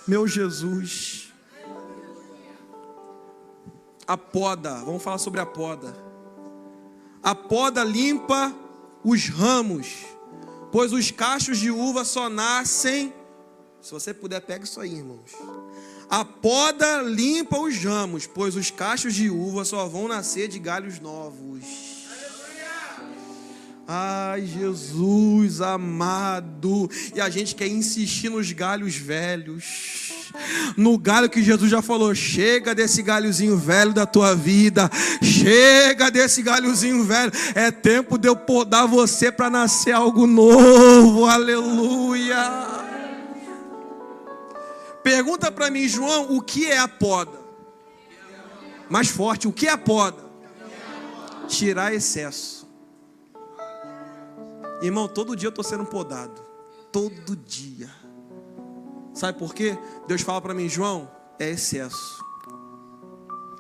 Meu Jesus. A poda, vamos falar sobre a poda. A poda limpa os ramos, pois os cachos de uva só nascem. Se você puder, pega isso aí, irmãos. A poda limpa os ramos, pois os cachos de uva só vão nascer de galhos novos. Ai, Jesus amado. E a gente quer insistir nos galhos velhos, no galho que Jesus já falou: chega desse galhozinho velho da tua vida, chega desse galhozinho velho, é tempo de eu podar você para nascer algo novo. Aleluia. Pergunta para mim, João, o que é a poda? Mais forte, o que é a poda? Tirar excesso. Irmão, todo dia eu estou sendo podado. Todo dia. Sabe por quê? Deus fala para mim: João, é excesso.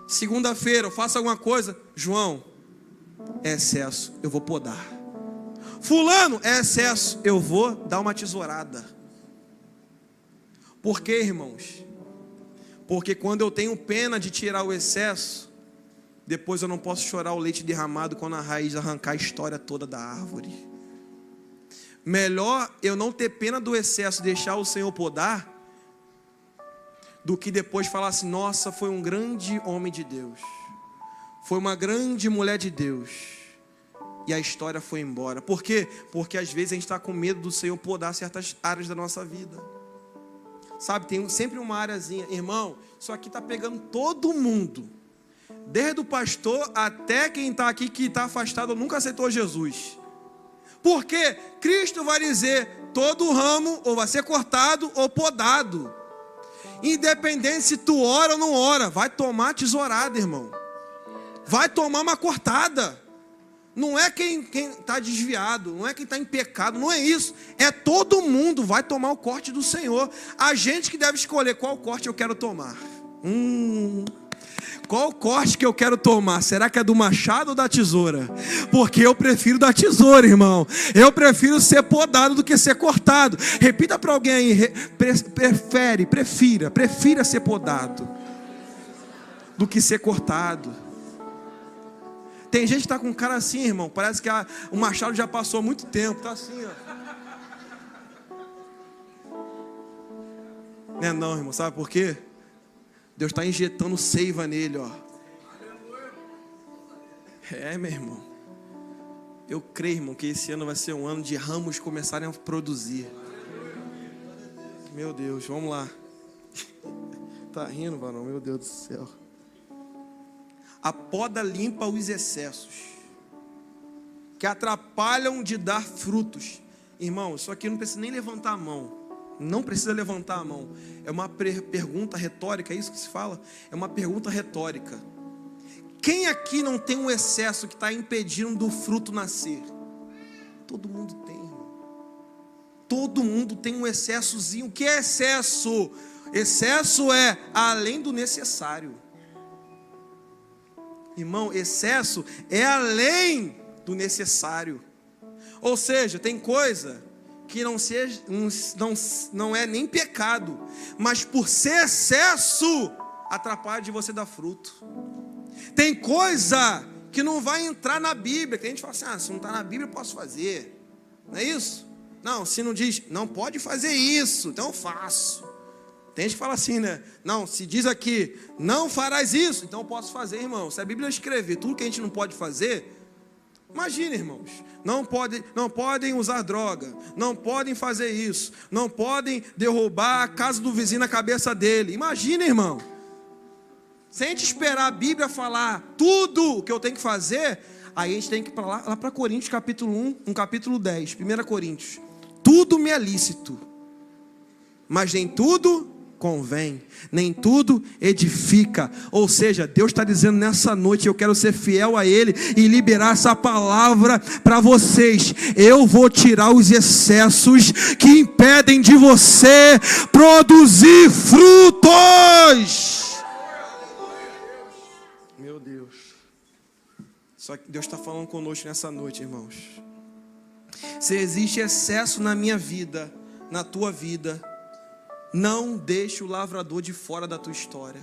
Segunda-feira eu faço alguma coisa: João, é excesso, eu vou podar. Fulano, é excesso, eu vou dar uma tesourada. Por quê, irmãos? Porque quando eu tenho pena de tirar o excesso, depois eu não posso chorar o leite derramado quando a raiz arrancar a história toda da árvore. Melhor eu não ter pena do excesso, deixar o Senhor podar, do que depois falar assim, nossa, foi um grande homem de Deus, foi uma grande mulher de Deus, e a história foi embora. Por quê? Porque às vezes a gente está com medo do Senhor podar certas áreas da nossa vida. Sabe, tem sempre uma áreazinha, irmão, isso aqui está pegando todo mundo, desde o pastor até quem está aqui que está afastado ou nunca aceitou Jesus. Porque Cristo vai dizer, todo ramo ou vai ser cortado ou podado. Independente se tu ora ou não ora, vai tomar tesourada, irmão. Vai tomar uma cortada. Não é quem está desviado, não é quem está em pecado, não é isso. É todo mundo vai tomar o corte do Senhor. A gente que deve escolher qual corte eu quero tomar. Qual corte que eu quero tomar? Será que é do machado ou da tesoura? Porque eu prefiro da tesoura, irmão. Eu prefiro ser podado do que ser cortado. Repita para alguém aí, prefira ser podado do que ser cortado. Tem gente que está com cara assim, irmão. Parece que o machado já passou há muito tempo. Está assim, ó. Não é não, irmão. Sabe por quê? Deus está injetando seiva nele, ó. É, meu irmão. Eu creio, irmão, que esse ano vai ser um ano de ramos começarem a produzir. Meu Deus, vamos lá. Tá rindo, varão? Meu Deus do céu. A poda limpa os excessos que atrapalham de dar frutos. Irmão, isso aqui não precisa nem levantar a mão. Não precisa levantar a mão. É uma pergunta retórica, é isso que se fala? É uma pergunta retórica. Quem aqui não tem um excesso que está impedindo do fruto nascer? Todo mundo tem, irmão. Todo mundo tem um excessozinho. O que é excesso? Excesso é além do necessário. Irmão, excesso é além do necessário. Ou seja, tem coisa que não é nem pecado, mas por ser excesso, atrapalha de você dar fruto. Tem coisa que não vai entrar na Bíblia, que a gente fala assim, se não está na Bíblia eu posso fazer. Não é isso? Não, se não diz, não pode fazer isso, então eu faço. Tem gente que fala assim, né? Não, se diz aqui, não farás isso, então eu posso fazer, irmão. Se a Bíblia escrever tudo que a gente não pode fazer, imagina, irmãos, não podem usar droga, não podem fazer isso, não podem derrubar a casa do vizinho na cabeça dele. Imagina, irmão. Se a gente esperar a Bíblia falar tudo o que eu tenho que fazer, aí a gente tem que ir lá para Coríntios capítulo 1, no capítulo 10, 1 Coríntios. Tudo me é lícito, mas nem tudo convém, nem tudo edifica. Ou seja, Deus está dizendo nessa noite, eu quero ser fiel a Ele e liberar essa palavra para vocês. Eu vou tirar os excessos que impedem de você produzir frutos. Meu Deus. Só que Deus está falando conosco nessa noite, irmãos. Se existe excesso na minha vida, na tua vida, não deixe o lavrador de fora da tua história.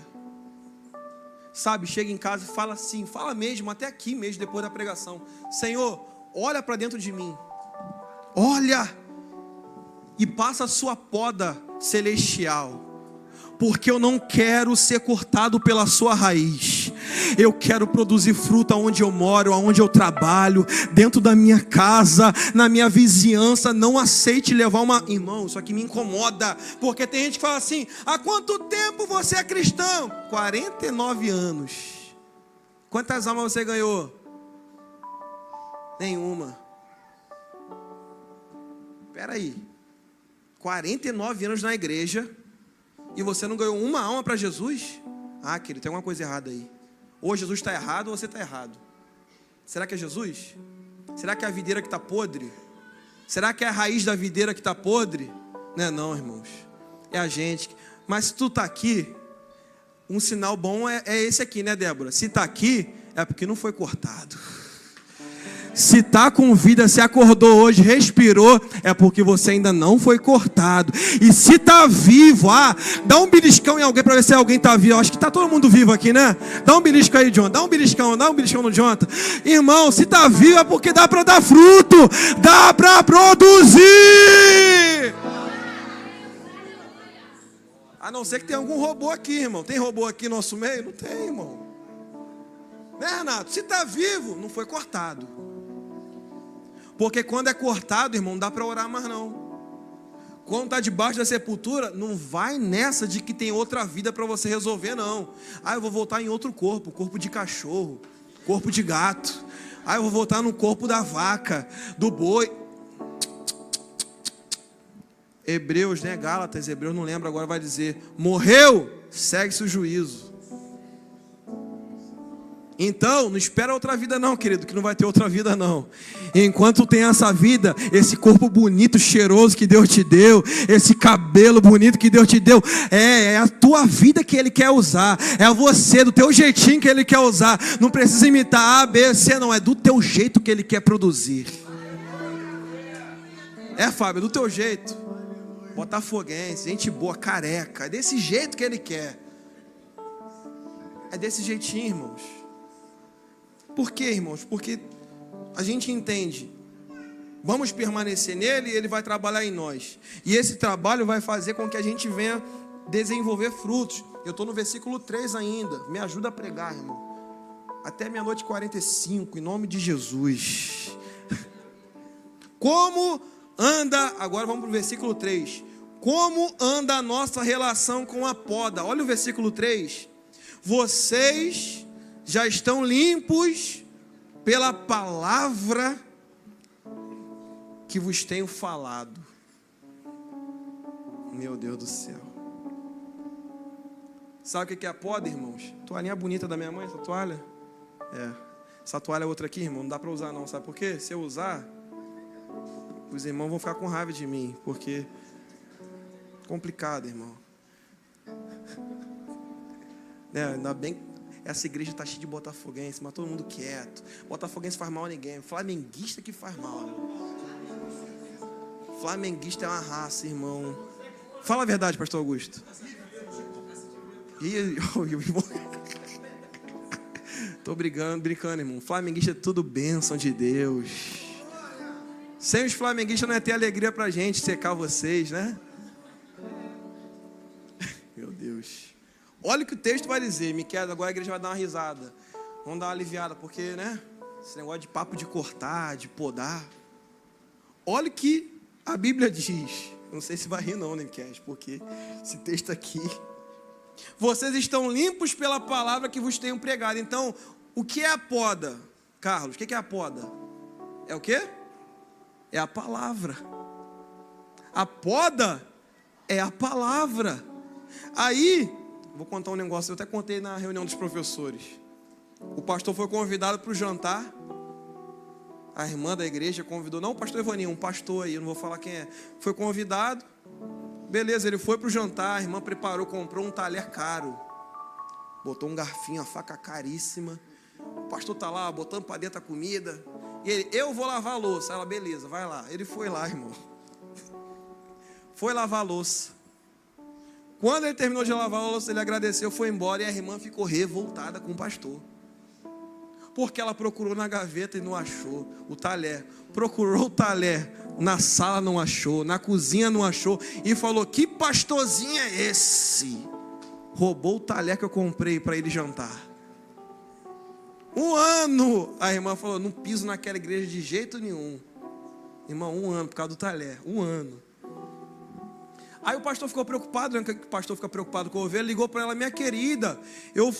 Sabe, chega em casa e fala assim, fala mesmo, até aqui mesmo, depois da pregação. Senhor, olha para dentro de mim. Olha. E passa a sua poda celestial. Porque eu não quero ser cortado pela sua raiz. Eu quero produzir fruto onde eu moro, onde eu trabalho, dentro da minha casa, na minha vizinhança. Não aceite levar uma... Irmão, isso aqui me incomoda. Porque tem gente que fala assim, há quanto tempo você é cristão? 49 anos. Quantas almas você ganhou? Nenhuma. Espera aí. 49 anos na igreja e você não ganhou uma alma para Jesus? Ah, querido, tem alguma coisa errada aí. Ou Jesus está errado ou você está errado. Será que é Jesus? Será que é a videira que está podre? Será que é a raiz da videira que está podre? Não é não, irmãos. É a gente. Mas se tu está aqui, um sinal bom é esse aqui, né, Débora? Se está aqui, é porque não foi cortado. Se está com vida, se acordou hoje, respirou, é porque você ainda não foi cortado. E se está vivo, dá um beliscão em alguém para ver se alguém está vivo. Acho que está todo mundo vivo aqui, né? Dá um belisco aí, Jonathan. Dá um beliscão no Jonathan. Irmão, se está vivo é porque dá para dar fruto, dá para produzir. A não ser que tenha algum robô aqui, irmão. Tem robô aqui no nosso meio? Não tem, irmão. Né, Renato? Se está vivo, não foi cortado. Porque quando é cortado, irmão, não dá para orar mais não. Quando está debaixo da sepultura, não vai nessa de que tem outra vida para você resolver, não. Eu vou voltar em outro corpo de cachorro, corpo de gato. Eu vou voltar no corpo da vaca, do boi. Hebreus, né? Gálatas, Hebreus, não lembro agora, vai dizer: morreu, segue-se o juízo. Então, não espera outra vida não, querido, que não vai ter outra vida não. Enquanto tem essa vida, esse corpo bonito, cheiroso que Deus te deu, esse cabelo bonito que Deus te deu, é a tua vida que Ele quer usar, é você, do teu jeitinho que Ele quer usar. Não precisa imitar A, B, C, não, é do teu jeito que Ele quer produzir. Fábio, do teu jeito. Botafoguense, gente boa, careca, é desse jeito que Ele quer. É desse jeitinho, irmãos. Por quê, irmãos? Porque a gente entende, vamos permanecer nele e ele vai trabalhar em nós. E esse trabalho vai fazer com que a gente venha desenvolver frutos. Eu estou no versículo 3 ainda. Me ajuda a pregar, irmão. Até meia-noite e 45, em nome de Jesus. Como anda, agora vamos para o versículo 3. Como anda a nossa relação com a poda? Olha o versículo 3. Vocês já estão limpos pela palavra que vos tenho falado. Meu Deus do céu. Sabe o que é a poda, irmãos? Toalhinha bonita da minha mãe, essa toalha? Essa toalha é outra aqui, irmão, não dá para usar não, sabe por quê? Se eu usar, os irmãos vão ficar com raiva de mim, porque é complicado, irmão. Ainda bem. Essa igreja está cheia de botafoguense, mas todo mundo quieto. Botafoguense faz mal a ninguém. Flamenguista que faz mal. Né? Flamenguista é uma raça, irmão. Fala a verdade, pastor Augusto. Tô brincando, irmão. Flamenguista é tudo bênção de Deus. Sem os flamenguistas não é ter alegria pra gente secar vocês, né? Meu Deus. Olha o que o texto vai dizer, Miqueias, agora a igreja vai dar uma risada. Vamos dar uma aliviada, porque, né? Esse negócio de papo de cortar, de podar. Olha o que a Bíblia diz. Não sei se vai rir não, né, Miqueias, porque esse texto aqui. Vocês estão limpos pela palavra que vos tenho pregado. Então, o que é a poda? Carlos, o que é a poda? É o quê? É a palavra. A poda é a palavra. Aí... vou contar um negócio, eu até contei na reunião dos professores. O pastor foi convidado para o jantar. A irmã da igreja convidou, não o pastor Evaninho, um pastor aí, eu não vou falar quem é. Foi convidado, beleza, ele foi para o jantar, a irmã preparou, comprou um talher caro. Botou um garfinho, uma faca caríssima. O pastor está lá, botando para dentro a comida. E ele, eu vou lavar a louça. Ela, beleza, vai lá. Ele foi lá, irmão. Foi lavar a louça. Quando ele terminou de lavar a louça, ele agradeceu, foi embora. E a irmã ficou revoltada com o pastor. Porque ela procurou na gaveta e não achou o talher. Procurou o talher na sala, não achou. Na cozinha, não achou. E falou, que pastorzinho é esse? Roubou o talher que eu comprei para ele jantar. 1 ano. A irmã falou, não piso naquela igreja de jeito nenhum. Irmão, 1 ano por causa do talher. 1 ano. Aí o pastor ficou preocupado, né? O pastor fica preocupado com a ovelha, ligou para ela, minha querida, eu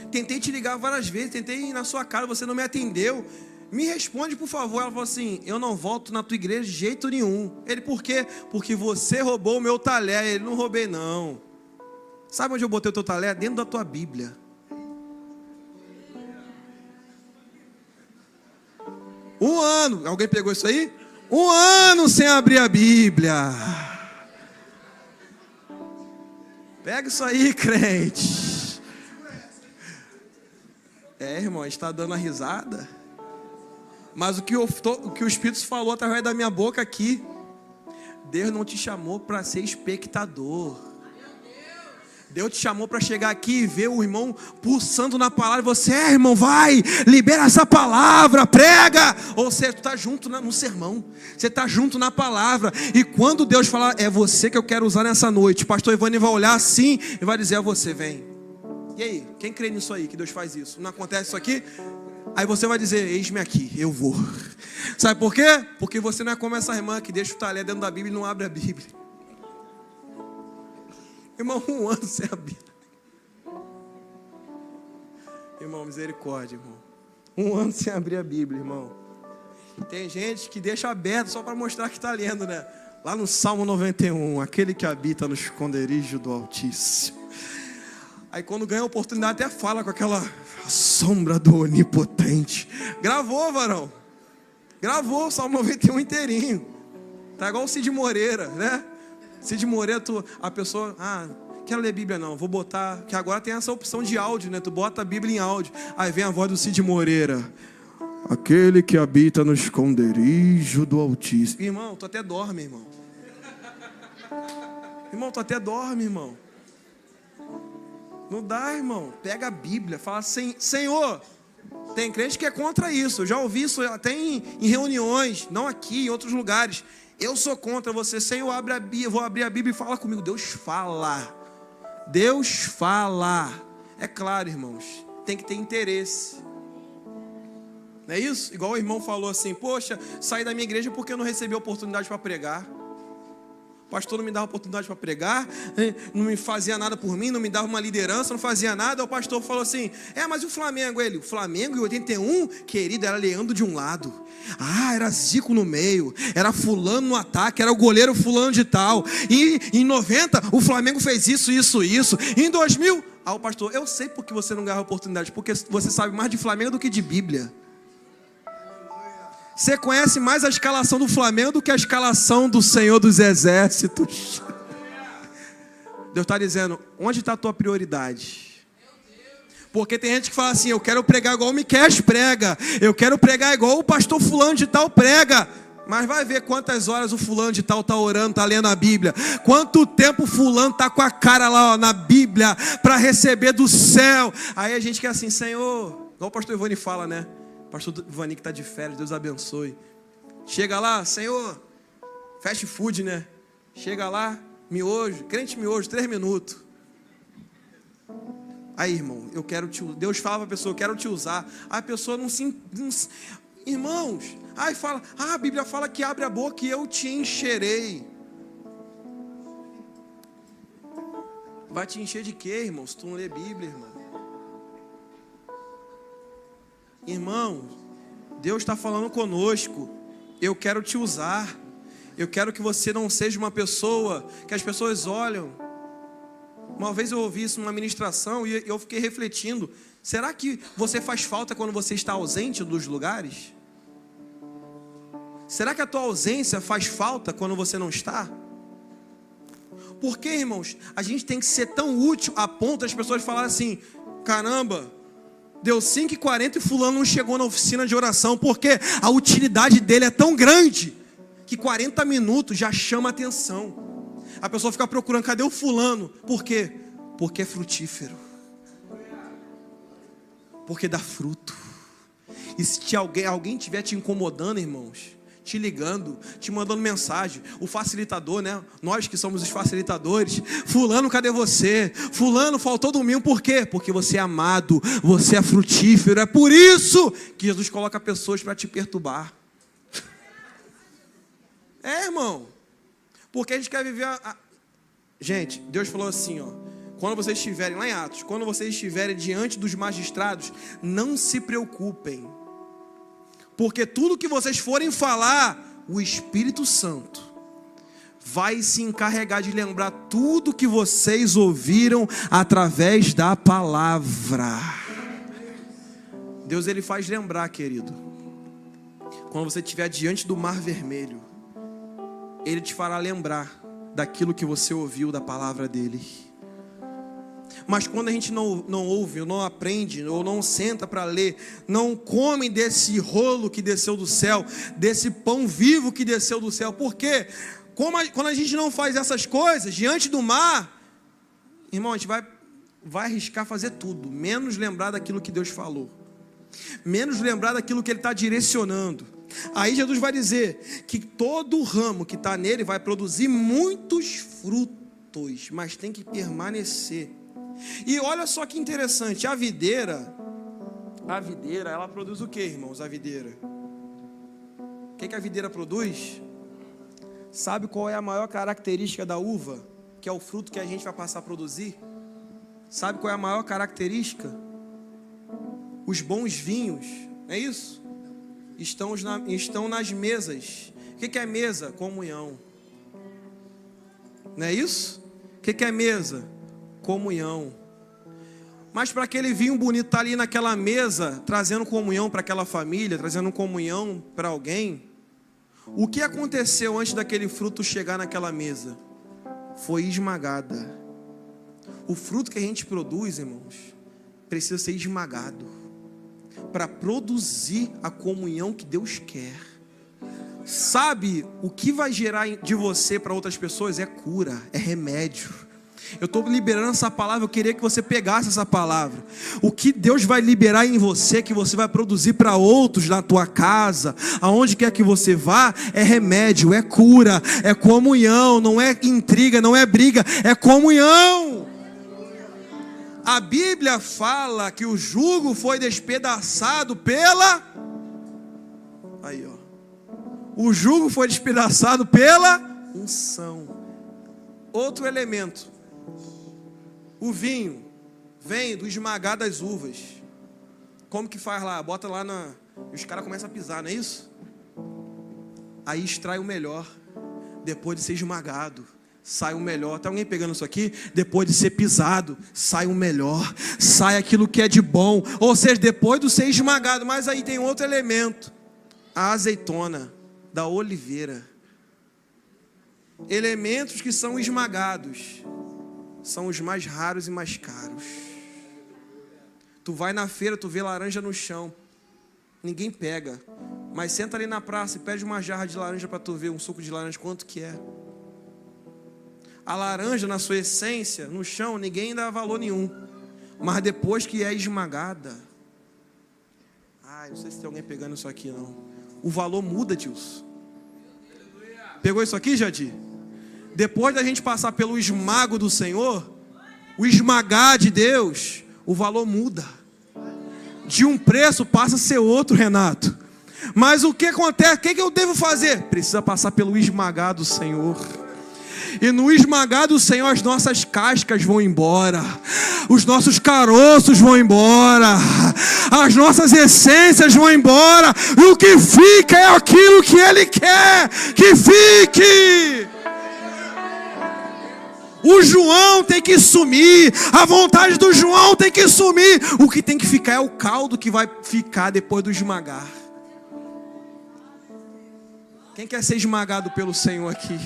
tentei te ligar várias vezes, tentei ir na sua casa, você não me atendeu, me responde por favor. Ela falou assim, eu não volto na tua igreja de jeito nenhum. Ele, por quê? Porque você roubou o meu talher. Ele, não roubei não. Sabe onde eu botei o teu talher? Dentro da tua Bíblia. Um ano, alguém pegou isso aí? 1 ano sem abrir a Bíblia. Pega isso aí, crente. Irmão, a gente está dando a risada. Mas o que o Espírito falou através da minha boca aqui, Deus não te chamou para ser espectador. Deus te chamou para chegar aqui e ver o irmão pulsando na palavra. Você, irmão, vai, libera essa palavra, prega. Ou seja, tu está junto no sermão. Você está junto na palavra. E quando Deus falar, é você que eu quero usar nessa noite, o pastor Ivani vai olhar assim e vai dizer a você, vem. E aí, quem crê nisso aí, que Deus faz isso? Não acontece isso aqui? Aí você vai dizer, eis-me aqui, eu vou. Sabe por quê? Porque você não é como essa irmã que deixa o talher dentro da Bíblia e não abre a Bíblia. Irmão, 1 ano sem a Bíblia. Irmão, misericórdia, irmão. 1 ano sem abrir a Bíblia, irmão. Tem gente que deixa aberto só para mostrar que está lendo, né? Lá no Salmo 91, aquele que habita no esconderijo do Altíssimo. Aí quando ganha a oportunidade até fala com aquela sombra do Onipotente. Gravou, varão. Gravou o Salmo 91 inteirinho. Tá igual o Cid Moreira, né? Cid Moreira, a pessoa, quero ler Bíblia não, vou botar, que agora tem essa opção de áudio, né? Tu bota a Bíblia em áudio, aí vem a voz do Cid Moreira. Aquele que habita no esconderijo do Altíssimo. Irmão, tu até dorme, irmão. Irmão, tu até dorme, irmão. Não dá, irmão. Pega a Bíblia, fala assim, Senhor. Tem crente que é contra isso. Eu já ouvi isso até em reuniões, não aqui, em outros lugares. Eu sou contra você. Senhor, abre a Bíblia, vou abrir a Bíblia e fala comigo. Deus fala. Deus fala. É claro, irmãos, tem que ter interesse. Não é isso? Igual o irmão falou assim, poxa, saí da minha igreja porque eu não recebi oportunidade para pregar. O pastor não me dava oportunidade para pregar, não me fazia nada por mim, não me dava uma liderança, não fazia nada. O pastor falou assim, mas e o Flamengo? O Flamengo em 81, querido, era Leandro de um lado. Era Zico no meio, era fulano no ataque, era o goleiro fulano de tal. E em 90, o Flamengo fez isso. Em 2000, o pastor, eu sei porque você não ganhava oportunidade, porque você sabe mais de Flamengo do que de Bíblia. Você conhece mais a escalação do Flamengo do que a escalação do Senhor dos Exércitos. Deus está dizendo, onde está a tua prioridade? Porque tem gente que fala assim, eu quero pregar igual o Miqueias prega, eu quero pregar igual o pastor fulano de tal prega. Mas vai ver quantas horas o fulano de tal está orando, está lendo a Bíblia. Quanto tempo o fulano está com a cara lá na Bíblia para receber do céu. Aí a gente quer assim, Senhor, igual o pastor Ivani fala, né? Pastor Ivani que está de férias, Deus abençoe. Chega lá, Senhor, fast food, né? Chega lá, miojo, crente miojo, 3 minutos. Aí, irmão, Deus fala para a pessoa, eu quero te usar. Aí a pessoa não se... Irmãos, aí fala, a Bíblia fala que abre a boca e eu te encherei. Vai te encher de quê, irmão, se tu não lê Bíblia, irmão? Irmão, Deus está falando conosco. Eu quero te usar. Eu quero que você não seja uma pessoa que as pessoas olham. Uma vez eu ouvi isso numa ministração e eu fiquei refletindo. Será que você faz falta quando você está ausente dos lugares? Será que a tua ausência faz falta quando você não está? Porque, irmãos, a gente tem que ser tão útil a ponto das pessoas falarem assim, caramba, deu 5h40 e fulano não chegou na oficina de oração, porque a utilidade dele é tão grande, que 40 minutos já chama a atenção. A pessoa fica procurando, cadê o fulano? Por quê? Porque é frutífero. Porque dá fruto. E se alguém estiver te incomodando, irmãos, te ligando, te mandando mensagem, o facilitador, né? Nós que somos os facilitadores, fulano, cadê você? Fulano, faltou domingo, por quê? Porque você é amado, você é frutífero, é por isso que Jesus coloca pessoas para te perturbar. Irmão, porque a gente quer viver Gente, Deus falou assim, quando vocês estiverem, lá em Atos, quando vocês estiverem diante dos magistrados, não se preocupem, porque tudo que vocês forem falar, o Espírito Santo vai se encarregar de lembrar tudo que vocês ouviram através da palavra. Deus, Ele faz lembrar, querido. Quando você estiver diante do Mar Vermelho, Ele te fará lembrar daquilo que você ouviu da palavra dEle. Mas quando a gente não ouve, ou não aprende, ou não senta para ler, não come desse rolo que desceu do céu, desse pão vivo que desceu do céu. Por quê? Quando a gente não faz essas coisas diante do mar, irmão, a gente vai arriscar fazer tudo, menos lembrar daquilo que Deus falou, menos lembrar daquilo que Ele está direcionando. Aí Jesus vai dizer que todo ramo que está nele vai produzir muitos frutos, mas tem que permanecer. E olha só que interessante, a videira, ela produz o que, irmãos? A videira, o que a videira produz? Sabe qual é a maior característica da uva, que é o fruto que a gente vai passar a produzir? Sabe qual é a maior característica? Os bons vinhos, é isso? Estão nas mesas. O que é mesa? Comunhão. Não é isso? O que é mesa? Comunhão. Mas para aquele vinho bonito estar ali naquela mesa, trazendo comunhão para aquela família, trazendo comunhão para alguém, o que aconteceu antes daquele fruto chegar naquela mesa? Foi esmagada. O fruto que a gente produz, irmãos, precisa ser esmagado para produzir a comunhão que Deus quer. Sabe o que vai gerar de você para outras pessoas? É cura, é remédio. Eu estou liberando essa palavra, eu queria que você pegasse essa palavra. O que Deus vai liberar em você, que você vai produzir para outros na tua casa, aonde quer que você vá, é remédio, é cura, é comunhão, não é intriga, não é briga, é comunhão. A Bíblia fala que o jugo foi despedaçado pela... Aí, ó. O jugo foi despedaçado pela unção. Outro elemento. O vinho vem do esmagar das uvas. Como que faz lá? Bota lá na... Os caras começam a pisar, não é isso? Aí extrai o melhor. Depois de ser esmagado, sai o melhor. Tem alguém pegando isso aqui? Depois de ser pisado, sai o melhor. Sai aquilo que é de bom. Ou seja, depois de ser esmagado. Mas aí tem outro elemento. A azeitona da oliveira. Elementos que são esmagados são os mais raros e mais caros. Tu vai na feira, tu vê laranja no chão, ninguém pega, mas senta ali na praça e pede uma jarra de laranja para tu ver um suco de laranja, quanto que é. A laranja na sua essência, no chão, ninguém dá valor nenhum, mas depois que é esmagada, não sei se tem alguém pegando isso aqui não, o valor muda, Dilson. Pegou isso aqui, Jadir? Depois da gente passar pelo esmago do Senhor, o esmagar de Deus, o valor muda. De um preço passa a ser outro, Renato. Mas o que acontece? O que eu devo fazer? Precisa passar pelo esmagar do Senhor. E no esmagar do Senhor, as nossas cascas vão embora, os nossos caroços vão embora, as nossas essências vão embora, e o que fica é aquilo que Ele quer que fique. O João tem que sumir, a vontade do João tem que sumir, o que tem que ficar é o caldo que vai ficar depois do esmagar. Quem quer ser esmagado pelo Senhor aqui?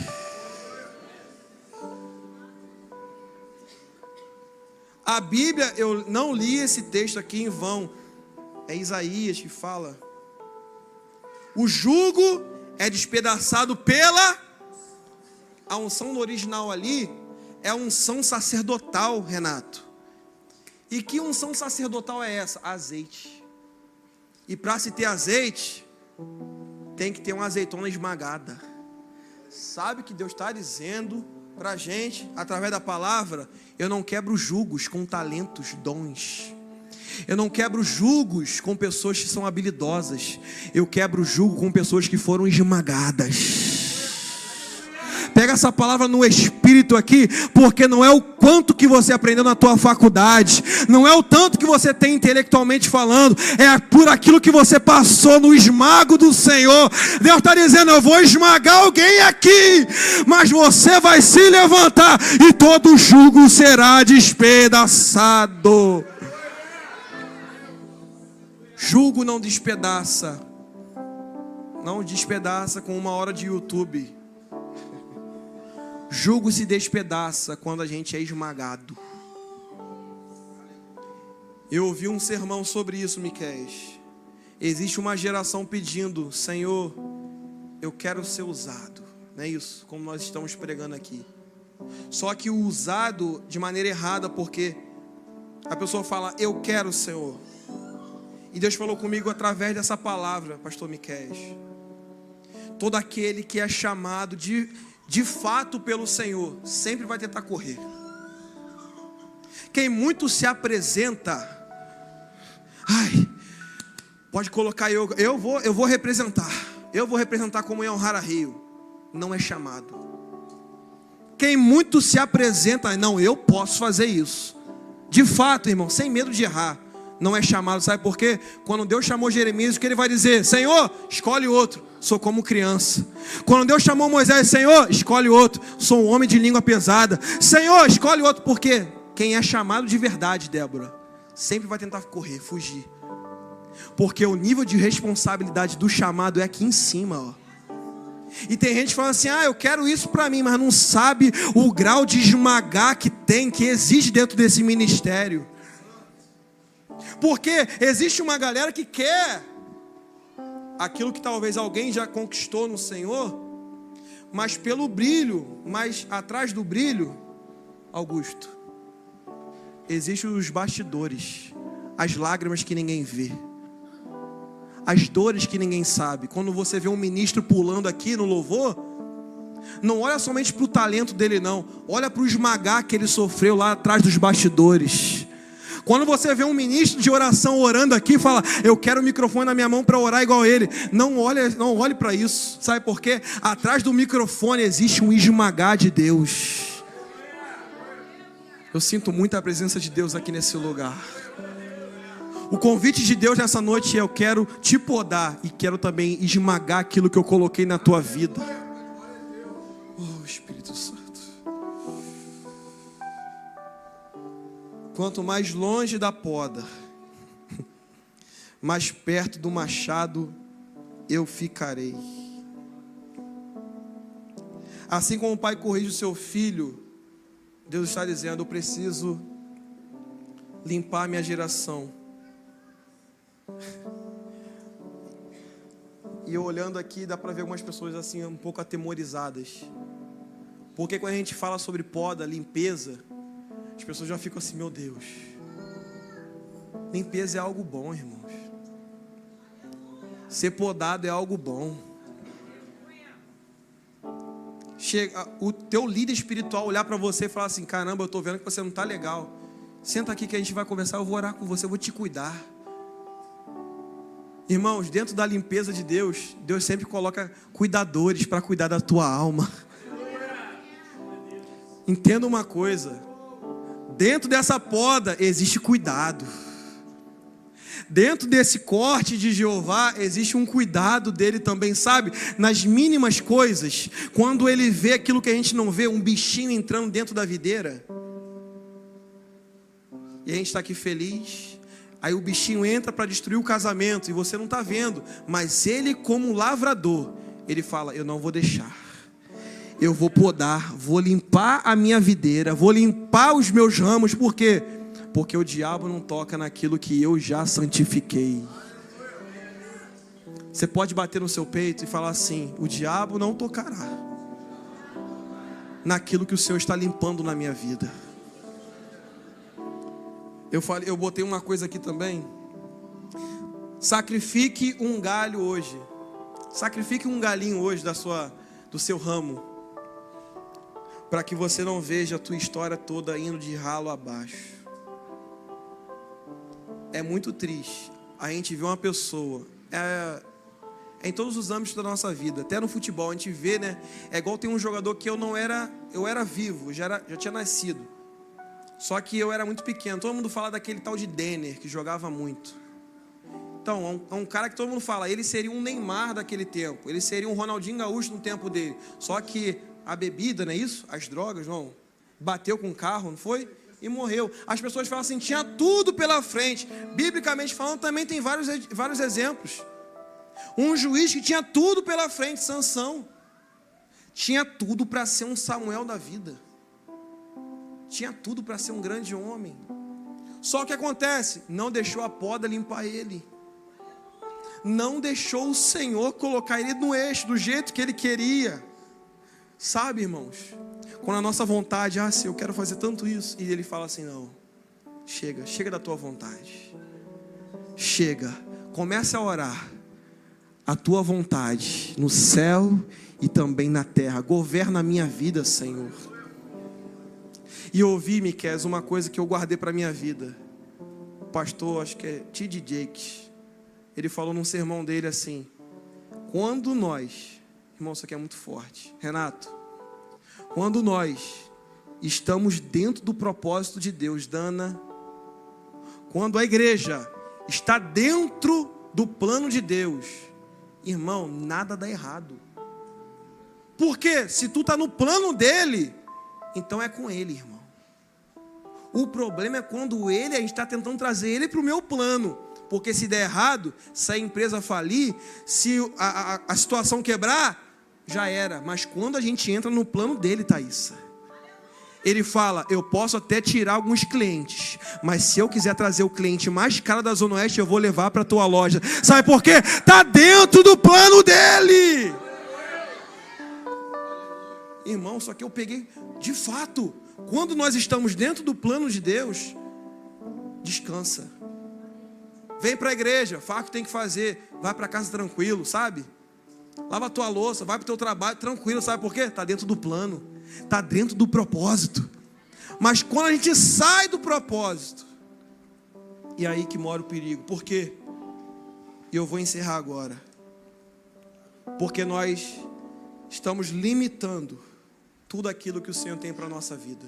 A Bíblia, eu não li esse texto aqui em vão, é Isaías que fala. O jugo é despedaçado pela... A unção no original ali é a unção sacerdotal, Renato. E que unção sacerdotal é essa? Azeite. E para se ter azeite, tem que ter uma azeitona esmagada. Sabe o que Deus está dizendo para a gente, através da palavra? Eu não quebro jugos com talentos, dons. Eu não quebro jugos com pessoas que são habilidosas. Eu quebro jugo com pessoas que foram esmagadas. Pega essa palavra no espírito aqui, porque não é o quanto que você aprendeu na tua faculdade, não é o tanto que você tem intelectualmente falando, é por aquilo que você passou no esmago do Senhor. Deus está dizendo: eu vou esmagar alguém aqui, mas você vai se levantar e todo jugo será despedaçado. Jugo não despedaça, não despedaça com 1 hora de YouTube. Jugo se despedaça quando a gente é esmagado. Eu ouvi um sermão sobre isso, Miqueias. Existe uma geração pedindo: Senhor, eu quero ser usado. Não é isso? Como nós estamos pregando aqui. Só que o usado de maneira errada, porque a pessoa fala: eu quero, Senhor. E Deus falou comigo através dessa palavra, pastor Miqueias. Todo aquele que é chamado de fato pelo Senhor sempre vai tentar correr. Quem muito se apresenta, pode colocar eu vou representar. Eu vou representar como é honrar a Rio. Não é chamado. Quem muito se apresenta, não, eu posso fazer isso. De fato, irmão, sem medo de errar, não é chamado. Sabe por quê? Quando Deus chamou Jeremias, o que ele vai dizer? Senhor, escolhe outro. Sou como criança. Quando Deus chamou Moisés, Senhor, escolhe outro. Sou um homem de língua pesada. Senhor, escolhe outro. Por quê? Quem é chamado de verdade, Débora, sempre vai tentar correr, fugir. Porque o nível de responsabilidade do chamado é aqui em cima, ó. E tem gente falando assim: eu quero isso para mim, mas não sabe o grau de esmagar que existe dentro desse ministério. Porque existe uma galera que quer aquilo que talvez alguém já conquistou no Senhor, mas pelo brilho, mas atrás do brilho, Augusto, existem os bastidores, as lágrimas que ninguém vê, as dores que ninguém sabe. Quando você vê um ministro pulando aqui no louvor, não olha somente para o talento dele, não. Olha para o esmagar que ele sofreu lá atrás dos bastidores. Quando você vê um ministro de oração orando aqui, fala: eu quero o microfone na minha mão para orar igual ele. Não olhe para isso. Sabe por quê? Atrás do microfone existe um esmagar de Deus. Eu sinto muito a presença de Deus aqui nesse lugar. O convite de Deus nessa noite é: eu quero te podar e quero também esmagar aquilo que eu coloquei na tua vida. Oh, Espírito Santo. Quanto mais longe da poda, mais perto do machado eu ficarei. Assim como o pai corrige o seu filho, Deus está dizendo: eu preciso limpar a minha geração. E eu olhando aqui, dá para ver algumas pessoas assim um pouco atemorizadas. Porque quando a gente fala sobre poda, limpeza, as pessoas já ficam assim: meu Deus, limpeza é algo bom, irmãos. Ser podado é algo bom. Chega o teu líder espiritual olhar para você e falar assim: caramba, eu estou vendo que você não está legal. Senta aqui que a gente vai conversar, eu vou orar com você, eu vou te cuidar. Irmãos, dentro da limpeza de Deus, Deus sempre coloca cuidadores para cuidar da tua alma. Entenda uma coisa: dentro dessa poda existe cuidado. Dentro desse corte de Jeová existe um cuidado dele também, sabe? Nas mínimas coisas, quando ele vê aquilo que a gente não vê, um bichinho entrando dentro da videira, e a gente está aqui feliz. Aí o bichinho entra para destruir o casamento e você não está vendo, mas ele, como lavrador, ele fala: eu não vou deixar. Eu vou podar, vou limpar a minha videira, vou limpar os meus ramos. Por quê? Porque o diabo não toca naquilo que eu já santifiquei. Você pode bater no seu peito e falar assim: o diabo não tocará naquilo que o Senhor está limpando na minha vida. Eu botei uma coisa aqui também. Sacrifique um galho hoje. Sacrifique um galinho hoje do seu ramo, para que você não veja a tua história toda indo de ralo abaixo. É muito triste a gente ver uma pessoa, em todos os âmbitos da nossa vida, até no futebol a gente vê, né? É igual tem um jogador que eu era vivo, já tinha nascido. Só que eu era muito pequeno. Todo mundo fala daquele tal de Denner, que jogava muito. Então, é um cara que todo mundo fala, ele seria um Neymar daquele tempo. Ele seria um Ronaldinho Gaúcho no tempo dele. Só que a bebida, não é isso? As drogas, não. Bateu com o carro, não foi? E morreu. As pessoas falam assim: tinha tudo pela frente. Biblicamente falando, também tem vários exemplos. Um juiz que tinha tudo pela frente, Sansão. Tinha tudo para ser um Samuel da vida. Tinha tudo para ser um grande homem. Só que acontece, não deixou a poda limpar ele. Não deixou o Senhor colocar ele no eixo, do jeito que ele queria. Sabe, irmãos? Quando a nossa vontade, se eu quero fazer tanto isso. E ele fala assim, não, chega da tua vontade. Chega, comece a orar. A tua vontade no céu e também na terra. Governa a minha vida, Senhor. E eu ouvi, Miqueias, uma coisa que eu guardei para a minha vida. O pastor, acho que é T.D. Jakes, ele falou num sermão dele assim: quando nós, irmão, isso aqui é muito forte, Renato, quando nós estamos dentro do propósito de Deus, Dana, quando a igreja está dentro do plano de Deus, irmão, nada dá errado. Porque se tu está no plano dele, então é com ele, irmão. O problema é quando a gente está tentando trazer ele para o meu plano. Porque se der errado, se a empresa falir, se a situação quebrar, já era. Mas quando a gente entra no plano dele, Thaísa, ele fala, eu posso até tirar alguns clientes, mas se eu quiser trazer o cliente mais caro da Zona Oeste, eu vou levar para a tua loja. Sabe por quê? Está dentro do plano dele. Irmão, só que eu peguei, de fato, quando nós estamos dentro do plano de Deus, descansa. Vem para a igreja, faz o que tem que fazer, vai para casa tranquilo, sabe? Lava a tua louça, vai para o teu trabalho tranquilo, sabe por quê? Está dentro do plano, está dentro do propósito. Mas quando a gente sai do propósito, e aí que mora o perigo. Por quê? E eu vou encerrar agora. Porque nós estamos limitando tudo aquilo que o Senhor tem para a nossa vida.